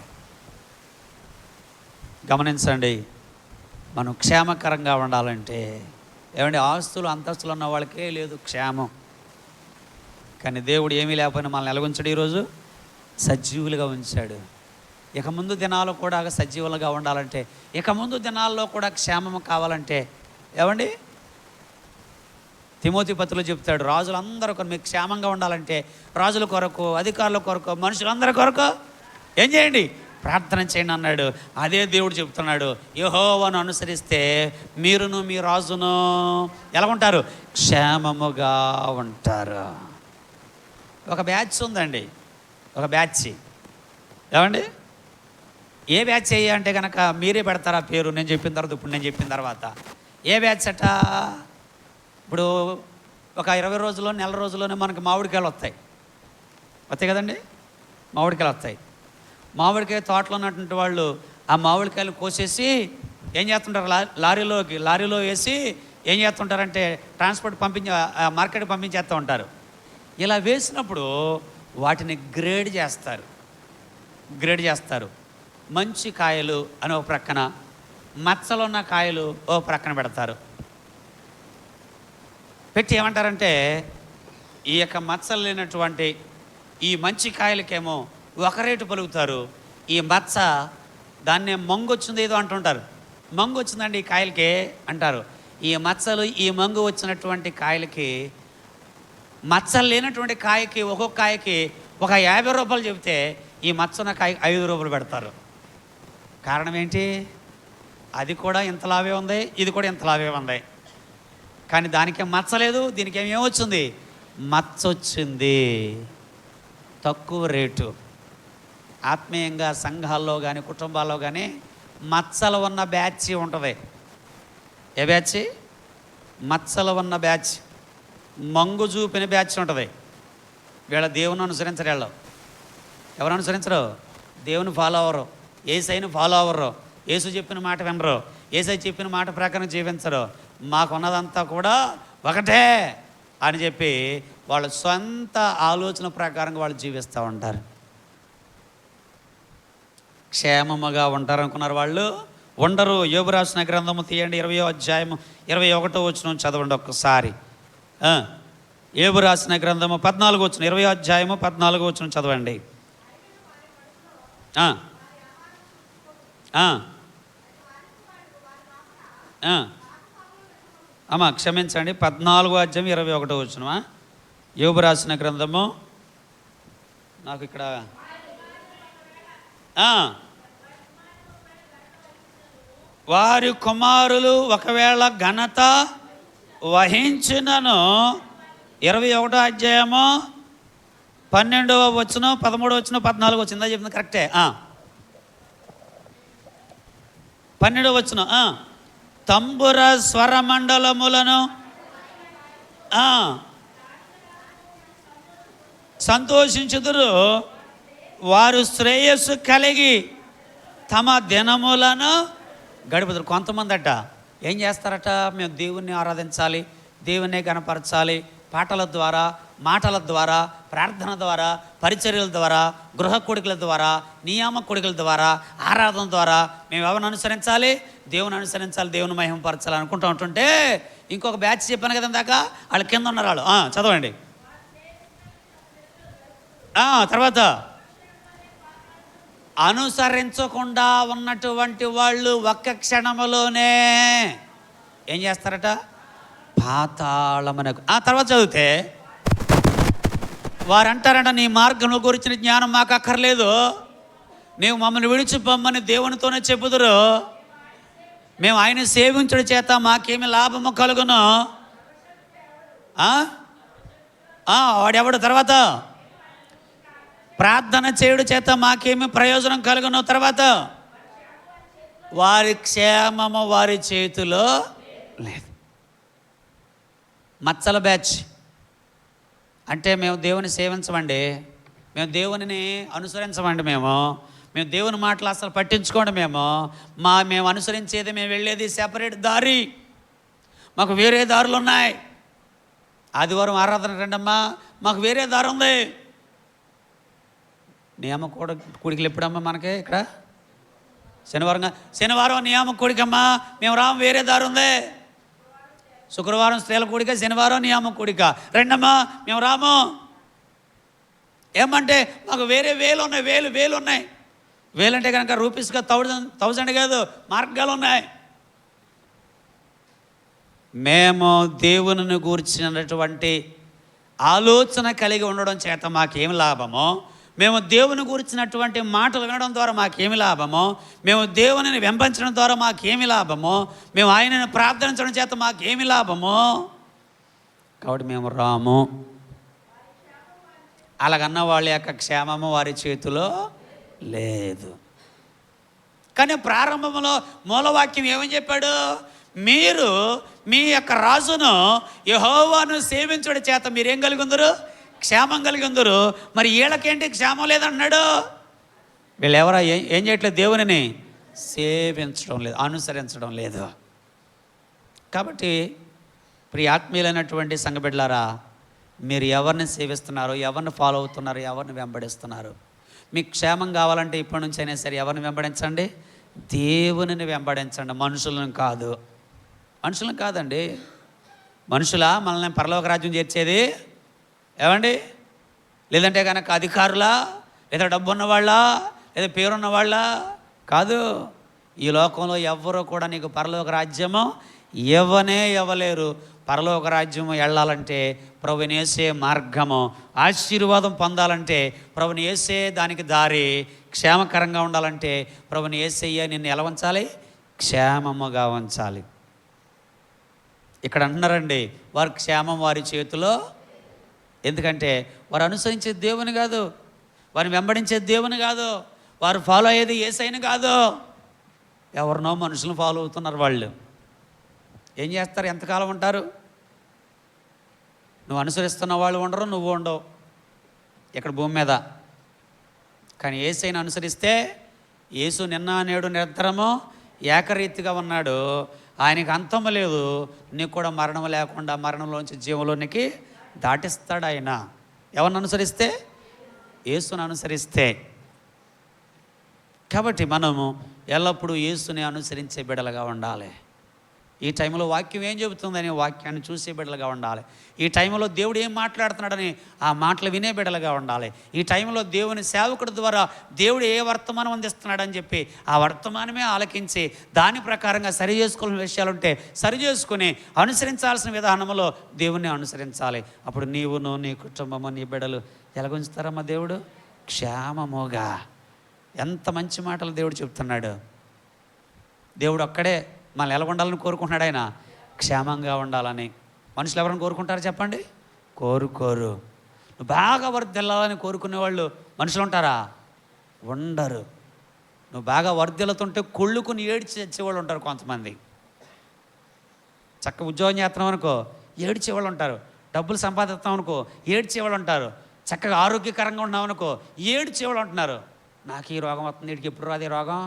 గమనించండి, మనం క్షేమకరంగా ఉండాలంటే ఏమండి, ఆస్తులు అంతస్తులు ఉన్న వాళ్ళకే లేదు క్షేమం. కానీ దేవుడు ఏమీ లేకపోయినా మనల్ని ఎలా ఉంచాడు? ఈరోజు సజీవులుగా ఉంచాడు. ఇక ముందు దినాల్లో కూడా సజీవులుగా ఉండాలంటే, ఇక ముందు దినాల్లో కూడా క్షేమం కావాలంటే ఏమండి, తిమోతి పత్రికలో చెప్తాడు, రాజులందరూ మీకు క్షేమంగా ఉండాలంటే రాజుల కొరకు, అధికారుల కొరకు, మనుషులందరి కొరకు ఏం చేయండి? ప్రార్థన చేయండి అన్నాడు. అదే దేవుడు చెప్తున్నాడు, యెహోవాను అనుసరిస్తే మీరును మీ రాజును ఎలా ఉంటారు? క్షేమముగా ఉంటారు. ఒక బ్యాచ్ ఉందండి, ఒక బ్యాచ్. ఏమండి, ఏ బ్యాచ్ అంటే కనుక మీరే పెడతారా పేరు? నేను చెప్పిన తర్వాత, ఇప్పుడు నేను చెప్పిన తర్వాత ఏ బ్యాచ్ అట? ఇప్పుడు ఒక 20 రోజుల్లో, నెల రోజుల్లోనే మనకి మామిడికాయలు వస్తాయి కదండి. మామిడికాయలు వస్తాయి. మామిడికాయ తోటలో ఉన్నటువంటి వాళ్ళు ఆ మామిడికాయలు కోసేసి ఏం చేస్తుంటారు? లారీలో వేసి ఏం చేస్తుంటారంటే ట్రాన్స్పోర్ట్ మార్కెట్కి పంపించేస్తూ ఉంటారు. ఇలా వేసినప్పుడు వాటిని గ్రేడ్ చేస్తారు. మంచి కాయలు అని ఒక ప్రక్కన, మచ్చలు ఉన్న కాయలు ఓ ప్రక్కన పెడతారు. పెట్టి ఏమంటారంటే, ఈ యొక్క మచ్చలు లేనటువంటి ఈ మంచి కాయలకేమో ఒక రేటు పలుకుతారు, ఈ మచ్చ దాన్నే మంగు వచ్చింది ఏదో అంటుంటారు. మంగు వచ్చిందండి ఈ కాయలకి అంటారు. ఈ మచ్చలు, ఈ మంగు వచ్చినటువంటి కాయలకి, మచ్చలు లేనటువంటి కాయకి, ఒక్కొక్క కాయకి ఒక 50 రూపాయలు చెబితే ఈ మచ్చన్న కాయ 5 రూపాయలు పెడతారు. కారణం ఏంటి? అది కూడా ఇంతలావే ఉంది, ఇది కూడా ఇంతలావే ఉంది. కానీ దానికేం మచ్చ లేదు, దీనికి ఏమొచ్చింది? మచ్చ వచ్చింది, తక్కువ రేటు. ఆత్మీయంగా సంఘాల్లో కానీ కుటుంబాల్లో కానీ మచ్చలు ఉన్న బ్యాచ్ ఉంటుంది. ఏ బ్యాచ్? మచ్చలు ఉన్న బ్యాచ్, మంగు చూపిన బ్యాచ్ ఉంటుంది. వీళ్ళ దేవుని అనుసరించరు. ఎవరు అనుసరించరు? దేవుని ఫాలో అవ్వరు, యేసయ్యను ఫాలో అవ్వరు, యేసు చెప్పిన మాట వినరు, యేసయ్య చెప్పిన మాట ప్రకారం జీవించరు. మాకున్నదంతా కూడా ఒకటే అని చెప్పి వాళ్ళ సొంత ఆలోచన ప్రకారంగా వాళ్ళు జీవిస్తూ ఉంటారు. క్షేమముగా ఉంటారు అనుకున్నారు వాళ్ళు, ఉండరు. యోబు రాసిన గ్రంథము తీయండి, 20వ అధ్యాయము 21వ వచనం చదవండి ఒక్కసారి. యోబు రాసిన గ్రంథము 14వ వచనం, 20వ అధ్యాయము 14వ వచనం చదవండి. అమ్మా క్షమించండి, 14వ అధ్యాయం 21వ వచనమా? యోబు రాసిన గ్రంథము, నాకు ఇక్కడ వారి కుమారులు ఒకవేళ ఘనత వహించినను, 21వ అధ్యాయము 12వ వచనం, 13వ వచనం, 14వ వచనం ఇందా చెప్పింది కరెక్టే. 12వ వచనం, తంబుర స్వరమండలములను సంతోషించుదురు, వారు శ్రేయస్సు కలిగి తమ దినములను గడుపుతారు. కొంతమంది అట ఏం చేస్తారట, మేము దేవుణ్ణి ఆరాధించాలి, దేవుణ్ణి గణపరచాలి, పాటల ద్వారా, మాటల ద్వారా, ప్రార్థన ద్వారా, పరిచర్యల ద్వారా, గృహ కొడుకుల ద్వారా, నియామ కొడుకుల ద్వారా, ఆరాధన ద్వారా మేము ఎవరిని అనుసరించాలి? దేవుని అనుసరించాలి, దేవుని మహిమపరచాలి అనుకుంటూ ఉంటుంటే ఇంకొక బ్యాచ్ చెప్పాను కదా ఇందాక, వాళ్ళు కింద ఉన్నారు వాళ్ళు. చదవండి. తర్వాత అనుసరించకుండా ఉన్నటువంటి వాళ్ళు ఒక్క క్షణములోనే ఏం చేస్తారట? పాతాళమునకు. తర్వాత చదివితే వారు అంటారట, నీ మార్గం గురించిన జ్ఞానం మాకు అక్కర్లేదు, నీవు మమ్మల్ని విడిచిపోమ్మని దేవునితోనే చెప్పుదురు, మేము ఆయన సేవించుడి చేత మాకేమి లాభము కలుగును. వాడెవడు? తర్వాత ప్రార్థన చేయుడు చేత మాకేమి ప్రయోజనం కలుగును. తర్వాత వారి క్షేమము వారి చేతిలో లేదు. మచ్చల బ్యాచ్ అంటే మేము దేవుని సేవించమండి, మేము దేవుని అనుసరించమండి, మేము దేవుని మాటలు అసలు పట్టించుకోండి, మేము అనుసరించేది, మేము వెళ్ళేది సెపరేట్ దారి, మాకు వేరే దారులు ఉన్నాయి. ఆదివారం ఆరాధన రండమ్మా, మాకు వేరే దారి ఉంది. నియామ కూడికలు ఎప్పుడమ్మా మనకి ఇక్కడ? శనివారం నియామ కూడికమ్మా, మేము రాము, వేరే దారి ఉంది. శుక్రవారం స్త్రీల కూడిక, శనివారం నియామ కూడిక, రెండమ్మా మేము రాము. ఏమంటే మాకు వేరే వేలు ఉన్నాయి, వేలు ఉన్నాయి. వేలంటే కనుక రూపీస్గా 1000 కాదు, మార్గాలు ఉన్నాయి. మేము దేవుని గూర్చినటువంటి ఆలోచన కలిగి ఉండడం చేత మాకేమి లాభమో, మేము దేవుని గురించినటువంటి మాటలు వినడం ద్వారా మాకేమి లాభమో, మేము దేవునిని వెంబడించడం ద్వారా మాకేమి లాభమో, మేము ఆయనను ప్రార్థించడం చేత మాకేమి లాభమో, కాబట్టి మేము రాము. అలాగన్న వాళ్ళ యొక్క క్షేమము వారి చేతిలో లేదు. కానీ ప్రారంభంలో మూలవాక్యం ఏమని చెప్పాడు? మీరు మీ యొక్క రాజును యెహోవాను సేవించుడి చేత మీరేం కలిగి ఉందరు? క్షేమం కలిగి ఉందరు. మరి వీళ్ళకేంటి క్షేమం లేదన్నాడు? వీళ్ళు ఎవరా ఏం చేయట్లేదు? దేవునిని సేవించడం లేదు, అనుసరించడం లేదు. కాబట్టి ప్రియ ఆత్మీయులైనటువంటి సంఘబిడ్డలారా, మీరు ఎవరిని సేవిస్తున్నారు, ఎవరిని ఫాలో అవుతున్నారు, ఎవరిని వెంబడిస్తున్నారు? మీకు క్షేమం కావాలంటే ఇప్పటి నుంచి అయినా సరే ఎవరిని వెంబడించండి? దేవునిని వెంబడించండి, మనుషులను కాదు. మనుషులను కాదండి. మనుషులా మనల్ని పరలోక రాజ్యం చేర్చేది? ఏమండి? లేదంటే కనుక అధికారులా, లేదా డబ్బు ఉన్నవాళ్ళ, లేదా పేరున్న వాళ్ళ? కాదు. ఈ లోకంలో ఎవ్వరూ కూడా నీకు పరలోక రాజ్యము ఇవ్వలేరు. పరలోక రాజ్యము వెళ్ళాలంటే ప్రభుని యేసే మార్గము, ఆశీర్వాదం పొందాలంటే ప్రభుని యేసే దానికి దారి, క్షేమకరంగా ఉండాలంటే ప్రభుని యేసయ్య నిన్ను ఎలా ఉంచాలి? క్షేమముగా ఉంచాలి. ఇక్కడ అంటున్నారండి, వారి క్షేమం వారి చేతిలో. ఎందుకంటే వారు అనుసరించే దేవుని కాదు, వారిని వెంబడించే దేవుని కాదు, వారు ఫాలో అయ్యేది యేసయ్యని కాదు, ఎవరినో మనుషులను ఫాలో అవుతున్నారు. వాళ్ళు ఏం చేస్తారు? ఎంతకాలం ఉంటారు? నువ్వు అనుసరిస్తున్న వాళ్ళు ఉండరు, నువ్వు ఉండవు ఇక్కడ భూమి మీద. కానీ యేసయ్యను అనుసరిస్తే, యేసు నిన్న నేడు నిరంతరము ఏకరీతిగా ఉన్నాడు, ఆయనకి అంతము లేదు. నీకు కూడా మరణం లేకుండా మరణంలోంచి జీవంలోనికి దాటిస్తాడు ఆయన. ఎవరిని అనుసరిస్తే? యేసుని అనుసరిస్తే. కాబట్టి మనము ఎల్లప్పుడూ యేసుని అనుసరించే బిడ్డలుగా ఉండాలి. ఈ టైంలో వాక్యం ఏం చెబుతుందని వాక్యాన్ని చూసే బిడ్డలుగా ఉండాలి. ఈ టైంలో దేవుడు ఏం మాట్లాడుతున్నాడని ఆ మాటలు వినే బిడ్డలుగా ఉండాలి. ఈ టైంలో దేవుని సేవకుడి ద్వారా దేవుడు ఏ వర్తమానం అందిస్తున్నాడని చెప్పి ఆ వర్తమానమే ఆలకించి దాని ప్రకారంగా సరి చేసుకోవాల్సిన విషయాలు ఉంటే సరి చేసుకుని అనుసరించాల్సిన విధానంలో దేవుణ్ణి అనుసరించాలి. అప్పుడు నీవును, నీ కుటుంబము, నీ బిడ్డలు ఎలాగుంచుతారమ్మా? దేవుడు క్షేమముగా. ఎంత మంచి మాటలు దేవుడు చెప్తున్నాడు. దేవుడు ఒక్కడే మనల్ని ఎలా ఉండాలని కోరుకుంటున్నాడు? ఆయన క్షేమంగా ఉండాలని. మనుషులు ఎవరైనా కోరుకుంటారు చెప్పండి? కోరుకోరు. నువ్వు బాగా వర్ధిల్లాలని కోరుకునే వాళ్ళు మనుషులు ఉంటారా? ఉండరు. నువ్వు బాగా వర్ధిల్లుతుంటే కుళ్ళుకుని ఏడ్చి వచ్చేవాళ్ళు ఉంటారు కొంతమంది. చక్కగా ఉద్యోగం చేస్తున్నాం అనుకో ఏడ్చేవాళ్ళు ఉంటారు. డబ్బులు సంపాదిస్తాం అనుకో ఏడ్చేవాళ్ళు ఉంటారు. చక్కగా ఆరోగ్యకరంగా ఉన్నాం అనుకో ఏడ్చేవాళ్ళు ఉంటున్నారు. నాకు ఈ రోగం వస్తుంది, వీడికి ఎప్పుడు రాదు ఈ రోగం,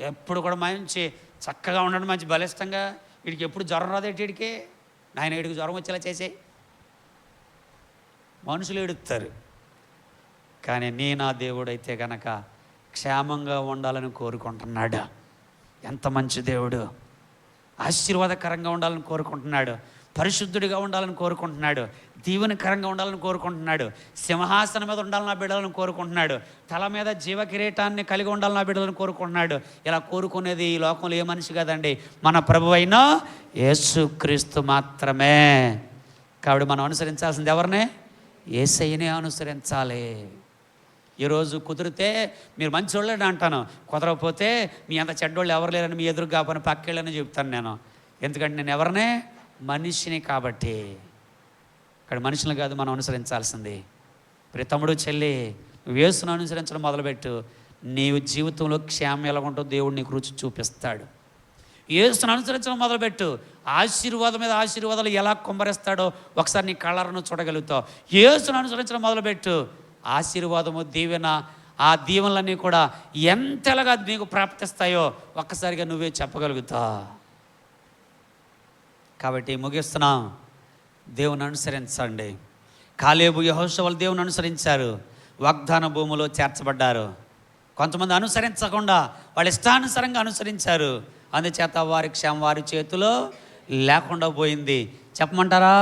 ఎప్పుడు కూడా మంచి చక్కగా ఉండడం మంచి బలిష్టంగా, వీడికి ఎప్పుడు జ్వరం రాదేటి, వీడికి నాయన వీడికి జ్వరం వచ్చేలా చేసే మనుషులు ఏడుస్తారు. కానీ నా దేవుడైతే కనుక క్షేమంగా ఉండాలని కోరుకుంటున్నాడు. ఎంత మంచి దేవుడు! ఆశీర్వాదకరంగా ఉండాలని కోరుకుంటున్నాడు, పరిశుద్ధుడిగా ఉండాలని కోరుకుంటున్నాడు, దీవెనకరంగా ఉండాలని కోరుకుంటున్నాడు, సింహాసనం మీద ఉండాలని నా బిడ్డలను కోరుకుంటున్నాడు, తల మీద జీవ కిరీటాన్ని కలిగి ఉండాలని నా బిడ్డలను కోరుకుంటున్నాడు. ఇలా కోరుకునేది ఈ లోకంలో ఏ మనిషి కాదండి, మన ప్రభువైన యేసుక్రీస్తు మాత్రమే. కాబట్టి మనం అనుసరించాల్సింది ఎవరినే? యేసయ్యనే అనుసరించాలి. ఈరోజు కుదిరితే మీరు మంచోళ్ళని అంటాను, కుదరకపోతే మీ అంత చెడ్డోళ్ళు ఎవరు లేరని మీ ఎదురు కాపని పక్కేళ్ళని చెప్తాను నేను. ఎందుకంటే నేను ఎవరినే? మనిషిని కాబట్టి. ఇక్కడ మనుషులు కాదు మనం అనుసరించాల్సింది. ప్రతి తమ్ముడు, చెల్లి, నువ్వు యేసును అనుసరించడం మొదలుపెట్టు, నీవు జీవితంలో క్షేమం ఎలా ఉంటుందో దేవుడు నీకు రుచి చూపిస్తాడు. యేసును అనుసరించడం మొదలుపెట్టు, ఆశీర్వాదం మీద ఆశీర్వాదాలు ఎలా కుమ్మరిస్తాడో ఒకసారి నీ కళ్ళను చూడగలుగుతావు. యేసును అనుసరించడం మొదలుపెట్టు, ఆశీర్వాదము, దీవెన, ఆ దీవెనలన్నీ కూడా ఎంతలాగా నీకు ప్రాప్తిస్తాయో ఒక్కసారిగా నువ్వే చెప్పగలుగుతావు. కాబట్టి ముగిస్తున్నాం. దేవుని అనుసరించండి. కాలేబు, యెహోషువలు దేవుని అనుసరించారు, వాగ్దాన భూమిలో చేర్చబడ్డారు. కొంతమంది అనుసరించకుండా వాళ్ళ ఇష్టానుసారంగా అనుసరించారు, అందుచేత వారి క్షేమం వారి చేతిలో లేకుండా పోయింది. చెప్పమంటారా?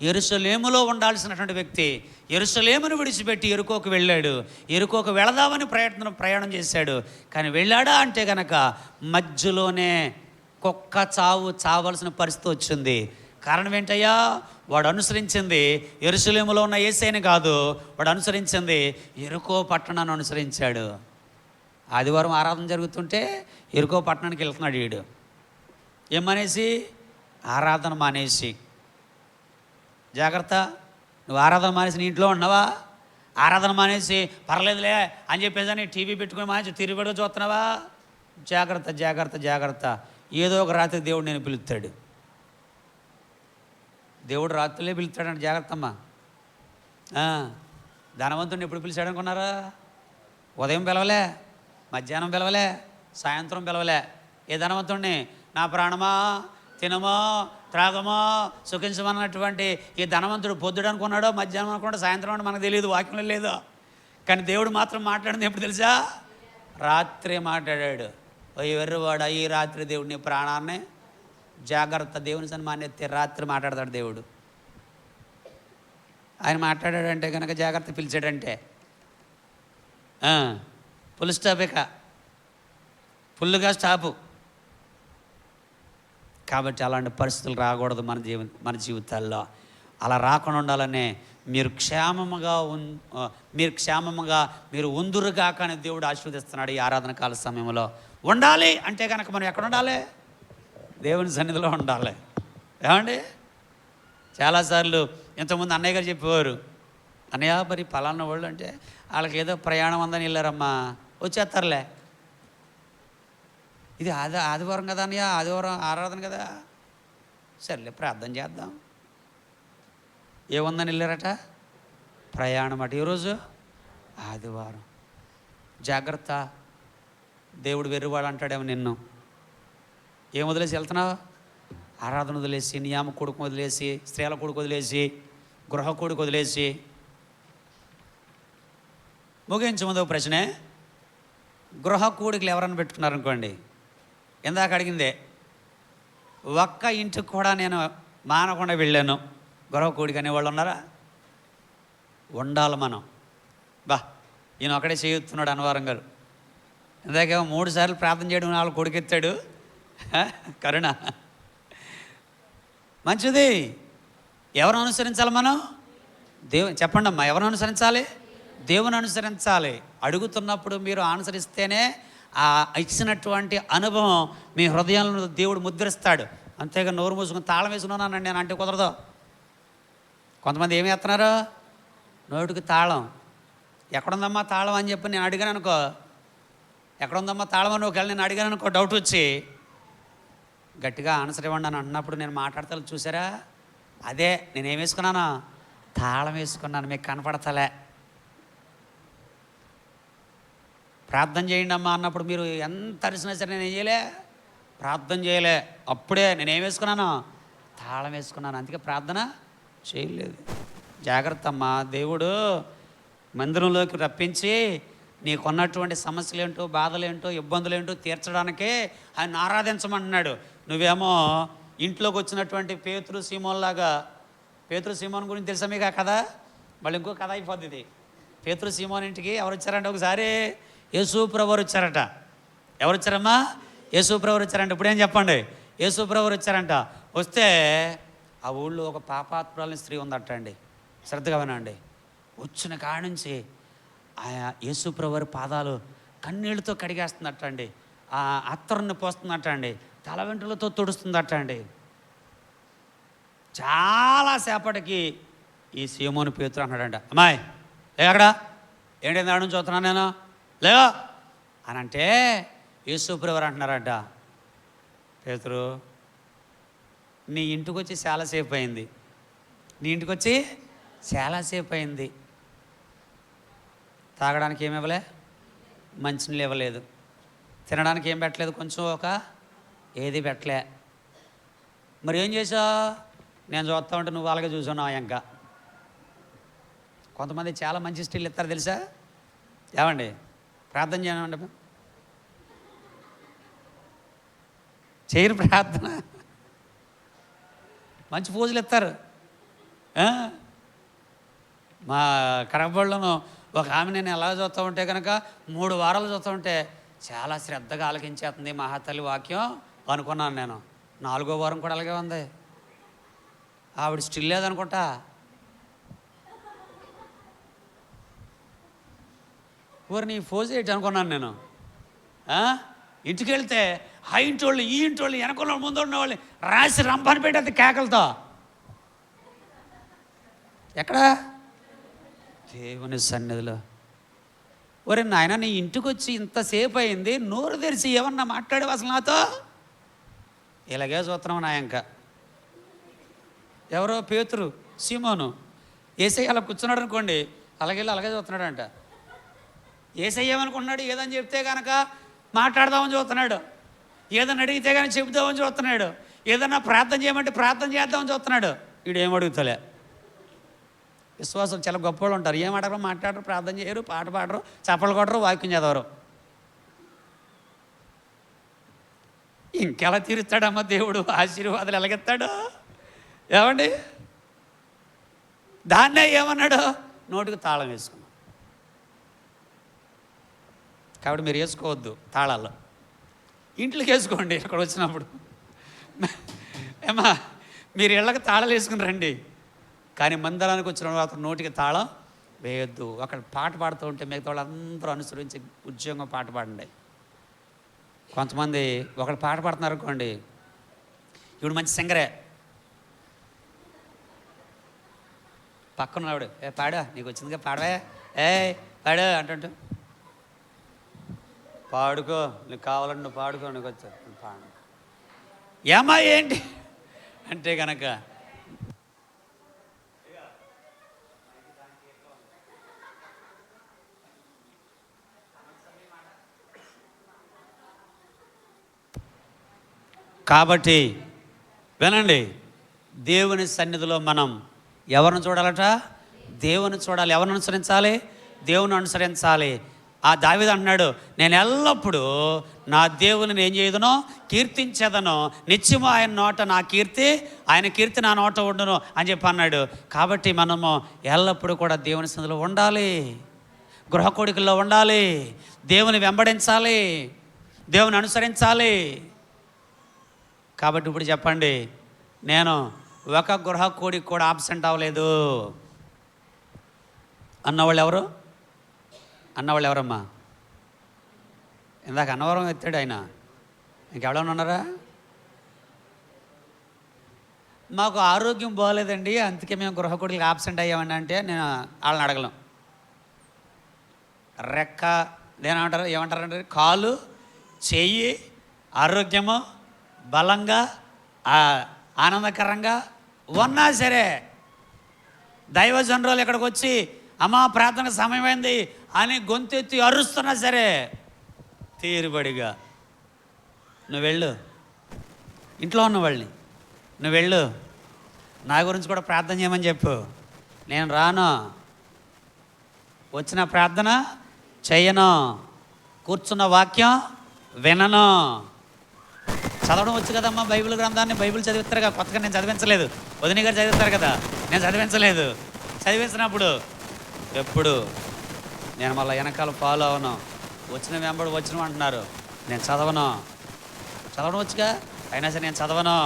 యెరూషలేములో ఉండాల్సినటువంటి వ్యక్తి యెరూషలేమును విడిచిపెట్టి యెరికోకు వెళ్ళాడు. యెరికోకు వెళదామని ప్రయాణం చేశాడు. కానీ వెళ్ళాడా అంటే కనుక మధ్యలోనే కుక్క చావలసిన పరిస్థితి వచ్చింది. కారణం ఏంటయ్యా? వాడు అనుసరించింది యెరూషలేములో ఉన్న యేసయ్యని కాదు, వాడు అనుసరించింది యెరికో పట్టణాన్ని అనుసరించాడు. ఆదివారం ఆరాధన జరుగుతుంటే యెరికో పట్టణానికి వెళ్తున్నాడు వీడు. ఏమనేసి? ఆరాధన మానేసి. జాగ్రత్త, నువ్వు ఆరాధన మానేసి నీ ఇంట్లో ఉన్నావా? ఆరాధన మానేసి పర్లేదులే అని చెప్పేసి టీవీ పెట్టుకుని మానేసి తిరిగి చూస్తున్నావా? జాగ్రత్త, జాగ్రత్త, జాగ్రత్త. ఏదో ఒక రాత్రి దేవుడు నేను పిలుస్తాడు. దేవుడు రాత్రులే పిలుస్తాడంటే జాగ్రత్త అమ్మా. ధనవంతుడిని ఎప్పుడు పిలిచాడు అనుకున్నారా? ఉదయం పిలవలే, మధ్యాహ్నం పిలవలే, సాయంత్రం పిలవలే. ఏ ధనవంతుడిని? నా ప్రాణమా తినమో త్రాగమో సుఖించమన్నటువంటి ఈ ధనవంతుడు పొద్దుడు అనుకున్నాడో మధ్యాహ్నం అనుకున్నాడో సాయంత్రం అంటే మనకు తెలియదు, వాక్యంలో లేదు. కానీ దేవుడు మాత్రం మాట్లాడింది ఎప్పుడు తెలుసా? రాత్రి మాట్లాడాడు. ఓ ఎర్రవాడ, ఈ రాత్రి దేవుడిని ప్రాణాన్ని జాగ్రత్త. దేవుని సన్మాన్ని ఎత్తే రాత్రి మాట్లాడతాడు దేవుడు. ఆయన మాట్లాడాడంటే కనుక జాగ్రత్త, పిలిచాడంటే ఫుల్ స్టాప్, ఇక ఫుల్గా స్టాపు. కాబట్టి అలాంటి పరిస్థితులు రాకూడదు మన జీవితాల్లో. అలా రాకుండా ఉండాలనే మీరు క్షేమముగా మీరు ఉందురుగా కానీ దేవుడు ఆశీర్వదిస్తున్నాడు. ఈ ఆరాధన కాల సమయంలో ఉండాలి అంటే కనుక మనం ఎక్కడ ఉండాలి? దేవుని సన్నిధిలో ఉండాలి. ఏమండి? చాలాసార్లు ఇంతకుముందు అన్నయ్య గారు చెప్పేవారు, అన్నయ్య మరి పలానా వాళ్ళు అంటే వాళ్ళకి ఏదో ప్రయాణం అందని వెళ్ళారమ్మా, వచ్చేస్తారులే. ఇది ఆదివారం కదా అన్నయ్య, ఆదివారం ఆరాధన కదా, సర్లే ప్రార్థన చేద్దాం. ఏముందని వెళ్ళారట? ప్రయాణం అట. ఈరోజు ఆదివారం జాగ్రత్త, దేవుడు వెర్రివాడు అంటాడేమో నిన్ను. ఏం వదిలేసి వెళ్తున్నావు? ఆరాధన వదిలేసి, నియామ కొడుకు వదిలేసి, స్త్రీల కొడుకు వదిలేసి, గృహ కొడుకు వదిలేసి. ముగించే ముందు ఒక ప్రశ్నే, గృహ కూడికలు ఎవరన్నా పెట్టుకున్నారనుకోండి, ఇందాక అడిగిందే, ఒక్క ఇంటికి కూడా నేను మానకుండా వెళ్ళాను, గృహ కూడిక అనేవాళ్ళు ఉన్నారా? ఉండాలి మనం. ఈయన ఒకడే చేయుతున్నాడు అన్నవరం గారు. ఇందాకేమో 3 సార్లు ప్రార్థన చేయడం, 4 కొడుకెత్తాడు. కరుణ మంచిది. ఎవరు అనుసరించాలి మనం? చెప్పండి అమ్మా, ఎవరు అనుసరించాలి? దేవుని అనుసరించాలి. అడుగుతున్నప్పుడు మీరు అనుసరిస్తేనే ఆ ఇచ్చినటువంటి అనుభవం మీ హృదయంలో దేవుడు ముద్రిస్తాడు. అంతేగా నోరు మూసుకుని తాళం వేసుకున్నానండి నేను అంటే కుదరదు. కొంతమంది ఏమి వేస్తున్నారు? నోటికి తాళం. ఎక్కడుందమ్మా తాళం అని చెప్పి నేను అడిగాను అనుకో, ఎక్కడుందమ్మా తాళం అని ఒకవేళ నేను అడిగాను అనుకో, డౌట్ వచ్చి గట్టిగా ఆన్సర్ ఇవ్వండి అని అన్నప్పుడు నేను మాట్లాడతా చూసారా, అదే నేనేం వేసుకున్నాను? తాళం వేసుకున్నాను. మీకు కనపడతలే. ప్రార్థన చేయండి అమ్మా అన్నప్పుడు మీరు ఎంత అరిసినా సరే నేను చేయలే, ప్రార్థన చేయలే. అప్పుడే నేనేం వేసుకున్నాను? తాళం వేసుకున్నాను. అందుకే ప్రార్థన చేయలేదు. జాగ్రత్త అమ్మా. దేవుడు మందిరంలోకి రప్పించి నీకున్నటువంటి సమస్యలేంటో, బాధలేంటో, ఇబ్బందులేంటో తీర్చడానికే ఆయన ఆరాధించమంటున్నాడు. నువ్వేమో ఇంట్లోకి వచ్చినటువంటి పేతురు సీమోన్లాగా. పేతురు సీమోన్ గురించి తెలుసా మీకు ఆ కథ? మళ్ళీ ఇంకో కథ అయిపోద్ది ఇది. పేతురు సీమోన్ ఇంటికి ఎవరు వచ్చారంటే ఒకసారి యేసు ప్రభువు వచ్చారట. ఎవరు వచ్చారమ్మా? యేసు ప్రభువు వచ్చారంట. ఇప్పుడేం చెప్పండి? యేసు ప్రభువు వచ్చారంట. వస్తే ఆ ఊళ్ళో ఒక పాపాత్మురాలిని స్త్రీ ఉందట అండి. శ్రద్ధగా వినండి. వచ్చిన కాడ నుంచి ఆయా యేసు ప్రభువు పాదాలు కన్నీళ్ళతో కడిగేస్తుందట అండి. ఆ అత్తరుని పోస్తుందట అండి. తల వెంట్రులతో తుడుస్తుందట అండి. చాలాసేపటికి ఈ సీమోను పేతురు అన్నాడంట, అమ్మాయి అక్కడ ఏంటి దాని నుంచి చూస్తున్నాను నేను, లేవా అని అంటే యేసు ప్రభువు అంటున్నారట, పేతురు నీ ఇంటికి వచ్చి చాలాసేపు అయింది, నీ ఇంటికి వచ్చి చాలాసేపు అయింది. తాగడానికి ఏమి ఇవ్వలే, మంచినీళ్ళు ఇవ్వలేదు, తినడానికి ఏం పెట్టలేదు, కొంచెం ఒక ఏది పెట్టలే. మరి ఏం చేసావు? నేను చూస్తా ఉంటే నువ్వు అలాగే చూసావు. ఇంకా కొంతమంది చాలా మంచి స్టిల్ ఇస్తారు తెలుసా? ఏమండి ప్రార్థన చేయమండి, చేయరు ప్రార్థన, మంచి పూజలు ఇస్తారు. మా కరగబడిలోనూ ఒక ఆమె నేను ఎలా చూస్తూ ఉంటే కనుక 3 వారాలు చూస్తూ ఉంటే చాలా శ్రద్ధగా ఆలకించేస్తుంది మహాతల్లి వాక్యం అనుకున్నాను నేను. 4వ వారం కూడా అలాగే ఉంది. ఆవిడ స్టిల్ లేదనుకుంటా. ఊరు నీ ఫోజ్ ఏంటి అనుకున్నాను నేను. ఇంటికి వెళ్తే ఆ ఇంటి వాళ్ళు, ఈ ఇంటి వాళ్ళు, వెనకున్న ముందు ఉన్న వాళ్ళు రాసి రంపాన్ని పెట్టేది కేకలతో. ఎక్కడ? దేవుని సన్నిధిలో. ఒరే నాయన, నీ ఇంటికి వచ్చి ఇంతసేపు అయింది, నోరు తెరిచి ఏమన్నా మాట్లాడేవి అసలు నాతో? ఇలాగే చూస్తున్నావు నా. ఇంకా ఎవరో పేతురు సీమోను ఏసయ్య అలా కూర్చున్నాడు అనుకోండి, అలాగే చూస్తున్నాడంట. ఏసయ్య ఏమనుకుంటున్నాడు? ఏదని చెప్తే కనుక మాట్లాడదామని చూస్తున్నాడు, ఏదన్నా అడిగితే కానీ చెబుదామని చూస్తున్నాడు, ఏదన్నా ప్రార్థన చేయమంటే ప్రార్థన చేద్దామని చూస్తున్నాడు. వీడు ఏం అడుగుతలే. విశ్వాసం చాలా గొప్ప వాళ్ళు ఉంటారు. ఏం అడగరు, మాట్లాడరు, ప్రార్థన చేయరు, పాట పాడరు, చప్పలు కొట్టరు, వాక్యం చదవరు. ఇంకెలా తీరుస్తాడమ్మా దేవుడు ఆశీర్వాదాలు ఎలాగెత్తాడు? ఏమండి, దాన్నే ఏమన్నాడు? నోటికి తాళం వేసుకున్నాం. కాబట్టి మీరు వేసుకోవద్దు తాళాలు, ఇంట్లోకి వేసుకోండి. ఇక్కడ వచ్చినప్పుడు ఏమా మీరు ఇళ్ళకి తాళాలు వేసుకుని రండి, కానీ మందిరానికి వచ్చిన తర్వాత నోటికి తాళం వేయొద్దు. అక్కడ పాట పాడుతూ ఉంటే మిగతా వాళ్ళందరూ అనుసరించి ఉద్యోగం పాట పాడండి. కొంతమంది ఒకళ్ళు పాట పాడుతున్నారు అనుకోండి, ఇప్పుడు మంచి సింగరే, పక్కన ఆవిడ పాడా, నీకు వచ్చిందిగా పాడవే, పాడు అంటుంటూ, పాడుకో నీకు కావాలంటే నువ్వు పాడుకో, నీకు వచ్చా పాడు. ఏమా ఏంటి అంటే కనుక కాబట్టి వినండి, దేవుని సన్నిధిలో మనం ఎవరిని చూడాలట? దేవుని చూడాలి. ఎవరిని అనుసరించాలి? దేవుని అనుసరించాలి. ఆ దావీదు అంటున్నాడు, నేను ఎల్లప్పుడూ నా దేవుని ఏం చేయదునో కీర్తించేదను, నిత్యము ఆయన నోట నా కీర్తి, ఆయన కీర్తి నా నోట ఉండును అని చెప్పి అన్నాడు. కాబట్టి మనము ఎల్లప్పుడూ కూడా దేవుని సన్నిధిలో ఉండాలి, గృహ కోడికల్లో ఉండాలి, దేవుని వెంబడించాలి, దేవుని అనుసరించాలి. కాబట్టి ఇప్పుడు చెప్పండి, నేను ఒక గృహ కోడికి కూడా ఆబ్సెంట్ అవ్వలేదు అన్నవాళ్ళు ఎవరు? అన్నవాళ్ళు ఎవరమ్మా? ఇందాక అన్నవరం ఎత్తాడు ఆయన, ఇంకెవడన్నా ఉన్నారా? మాకు ఆరోగ్యం బాగోలేదండి, అందుకే మేము గృహ కోడికి ఆబ్సెంట్ అయ్యామండి అంటే నేను వాళ్ళని అడగలం. రెక్క ఏమంటారంటే కాలు, చెయ్యి ఆరోగ్యము బలంగా ఆనందకరంగా ఉన్నా సరే, దైవజనులు ఇక్కడికి వచ్చి అమ్మా ప్రార్థన సమయమైంది అని గొంతెత్తి అరుస్తున్నా సరే తీరుబడిగా నువ్వు వెళ్ళు, ఇంట్లో ఉన్న వాళ్ళని నువ్వు వెళ్ళు, నా గురించి కూడా ప్రార్థన చేయమని చెప్పు, నేను రాను, వచ్చిన ప్రార్థన చెయ్యను, కూర్చున్న వాక్యం వినను. చదవడం వచ్చు కదమ్మా బైబిల్ గ్రంథాన్ని, బైబిల్ చదివిస్తారు కదా, కొత్తగా నేను చదివించలేదు, వదిన గారు చదివిస్తారు కదా, నేను చదివించలేదు. చదివించినప్పుడు ఎప్పుడు నేను మళ్ళీ వెనకాల ఫాలో అవను, వచ్చిన వెంబడి వచ్చిన అంటున్నారు, నేను చదవను. చదవడం వచ్చుగా, అయినా సరే నేను చదవను.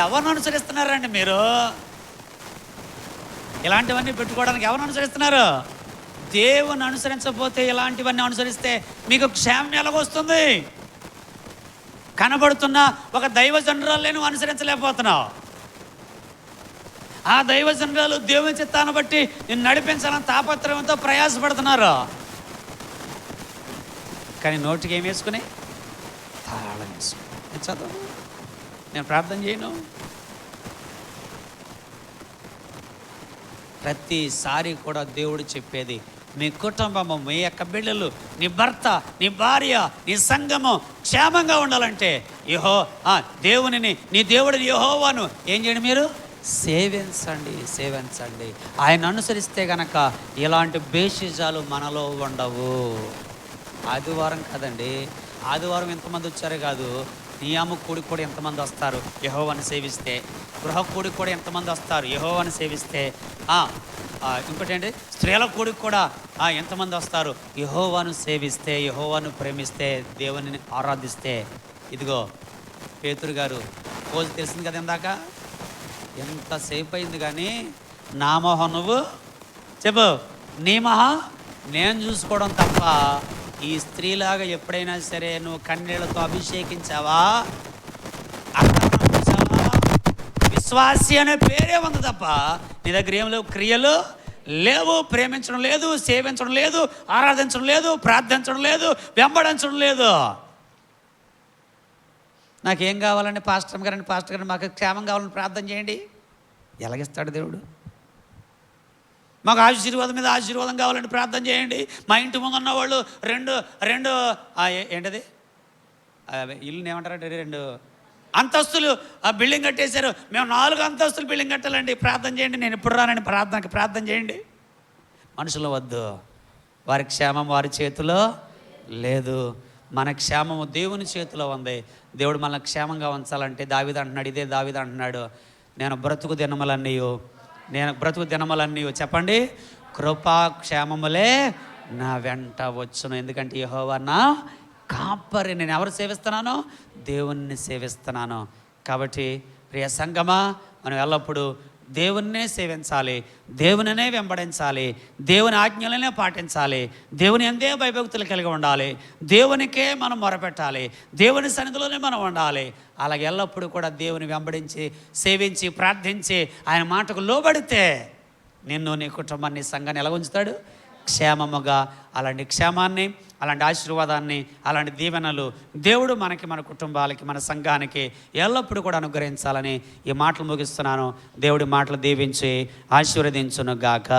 ఎవరిని అనుసరిస్తున్నారండి మీరు? ఇలాంటివన్నీ పెట్టుకోవడానికి ఎవరిని అనుసరిస్తున్నారు? దేవుని అనుసరించకపోతే, ఇలాంటివన్నీ అనుసరిస్తే మీకు క్షేమం ఎలాగొస్తుంది? కనబడుతున్న ఒక దైవజనురాలు నువ్వు అనుసరించలేకపోతున్నావు. ఆ దైవజనురాలు దేవుని చిత్తాన్ని బట్టి నిన్ను నడిపించాలని తాపత్రయంతో ప్రయాసపడుతున్నారు. కానీ నోటికి ఏం వేసుకుని తాళం వేసుకుని చదువు, నేను ప్రార్థన చేయను. ప్రతిసారి కూడా దేవుడు చెప్పేది, మీ కుటుంబము, మీ యొక్క బిడ్డలు, నీ భర్త, నీ భార్య, నీ సంఘము క్షేమంగా ఉండాలంటే దేవునిని, నీ దేవుడిని యెహోవాను ఏం చేయండి? మీరు సేవించండి. ఆయన అనుసరిస్తే గనక ఇలాంటి బేషిజాలు మనలో ఉండవు. ఆదివారం కదండి, ఆదివారం ఎంతమంది వచ్చారో కాదు, నియామ కూడికి కూడా ఎంతమంది వస్తారు యెహోవాను సేవిస్తే, గృహ కూడికి కూడా ఎంతమంది వస్తారు యెహోవాను సేవిస్తే, ఇంకోటి ఏంటి, స్త్రీల కూడికి కూడా ఎంతమంది వస్తారు యెహోవాను సేవిస్తే, యెహోవాను ప్రేమిస్తే, దేవుని ఆరాధిస్తే. ఇదిగో పేతురు గారు రోజు తెలిసింది కదా ఇందాక, ఎంతసేపు అయింది కానీ నా మొహం నువ్వు చెప్పు, నీ మొహం నేను చూసుకోవడం తప్ప ఈ స్త్రీలాగా ఎప్పుడైనా సరే నువ్వు కన్నీళ్లతో అభిషేకించావా? విశ్వాసి అనే పేరే ఉంది తప్ప నీ దగ్గర ఏం లేవు, క్రియలు లేవు, ప్రేమించడం లేదు, సేవించడం లేదు, ఆరాధించడం లేదు, ప్రార్థించడం లేదు, వెంబడించడం లేదు. నాకేం కావాలండి పాస్టర్ గారిని మాకు క్షేమం కావాలని ప్రార్థన చేయండి. ఎలాగిస్తాడు దేవుడు? మాకు ఆశీర్వాదం మీద ఆశీర్వాదం కావాలంటే ప్రార్థన చేయండి. మా ఇంటి ముందు ఉన్న వాళ్ళు రెండు ఏంటది ఇల్లుని ఏమంటారంటే 2 అంతస్తులు బిల్డింగ్ కట్టేశారు, మేము 4 అంతస్తులు బిల్డింగ్ కట్టాలండి, ప్రార్థన చేయండి. నేను ఇప్పుడు రానండి ప్రార్థన చేయండి. మనుషులు వద్దు, వారి క్షేమం వారి చేతిలో లేదు, మన క్షేమము దేవుని చేతిలో ఉంది. దేవుడు మనల్ని క్షేమంగా ఉంచాలంటే దావీదు అంటున్నాడు, నేను బ్రతుకు దినములన్నీ చెప్పండి, కృపాక్షేమములే నా వెంట వచ్చును. ఎందుకంటే యెహోవా నా కాపరి. నేను ఎవరు సేవిస్తున్నాను? దేవుణ్ణి సేవిస్తున్నాను. కాబట్టి ప్రియ సంగమా, మనం ఎల్లప్పుడూ దేవున్నే సేవించాలి, దేవునినే వెంబడించాలి, దేవుని ఆజ్ఞలనే పాటించాలి, దేవుని అందే భయభక్తులు కలిగి ఉండాలి, దేవునికే మనం మొరపెట్టాలి, దేవుని సన్నిధిలోనే మనం ఉండాలి. అలాగే ఎల్లప్పుడూ కూడా దేవుని వెంబడించి సేవించి ప్రార్థించి ఆయన మాటకు లోబడితే నిన్ను, నీ కుటుంబాన్ని, సంఘాన్ని ఎలా ఉంచుతాడు? క్షేమముగా. అలాంటి క్షేమాన్ని, అలాంటి ఆశీర్వాదాన్ని, అలాంటి దీవెనలు దేవుడు మనకి, మన కుటుంబాలకి, మన సంఘానికి ఎల్లప్పుడూ కూడా అనుగ్రహించాలని ఈ మాటలు ముగిస్తున్నాను. దేవుడి మాటలు దీవించి ఆశీర్వదించును గాక.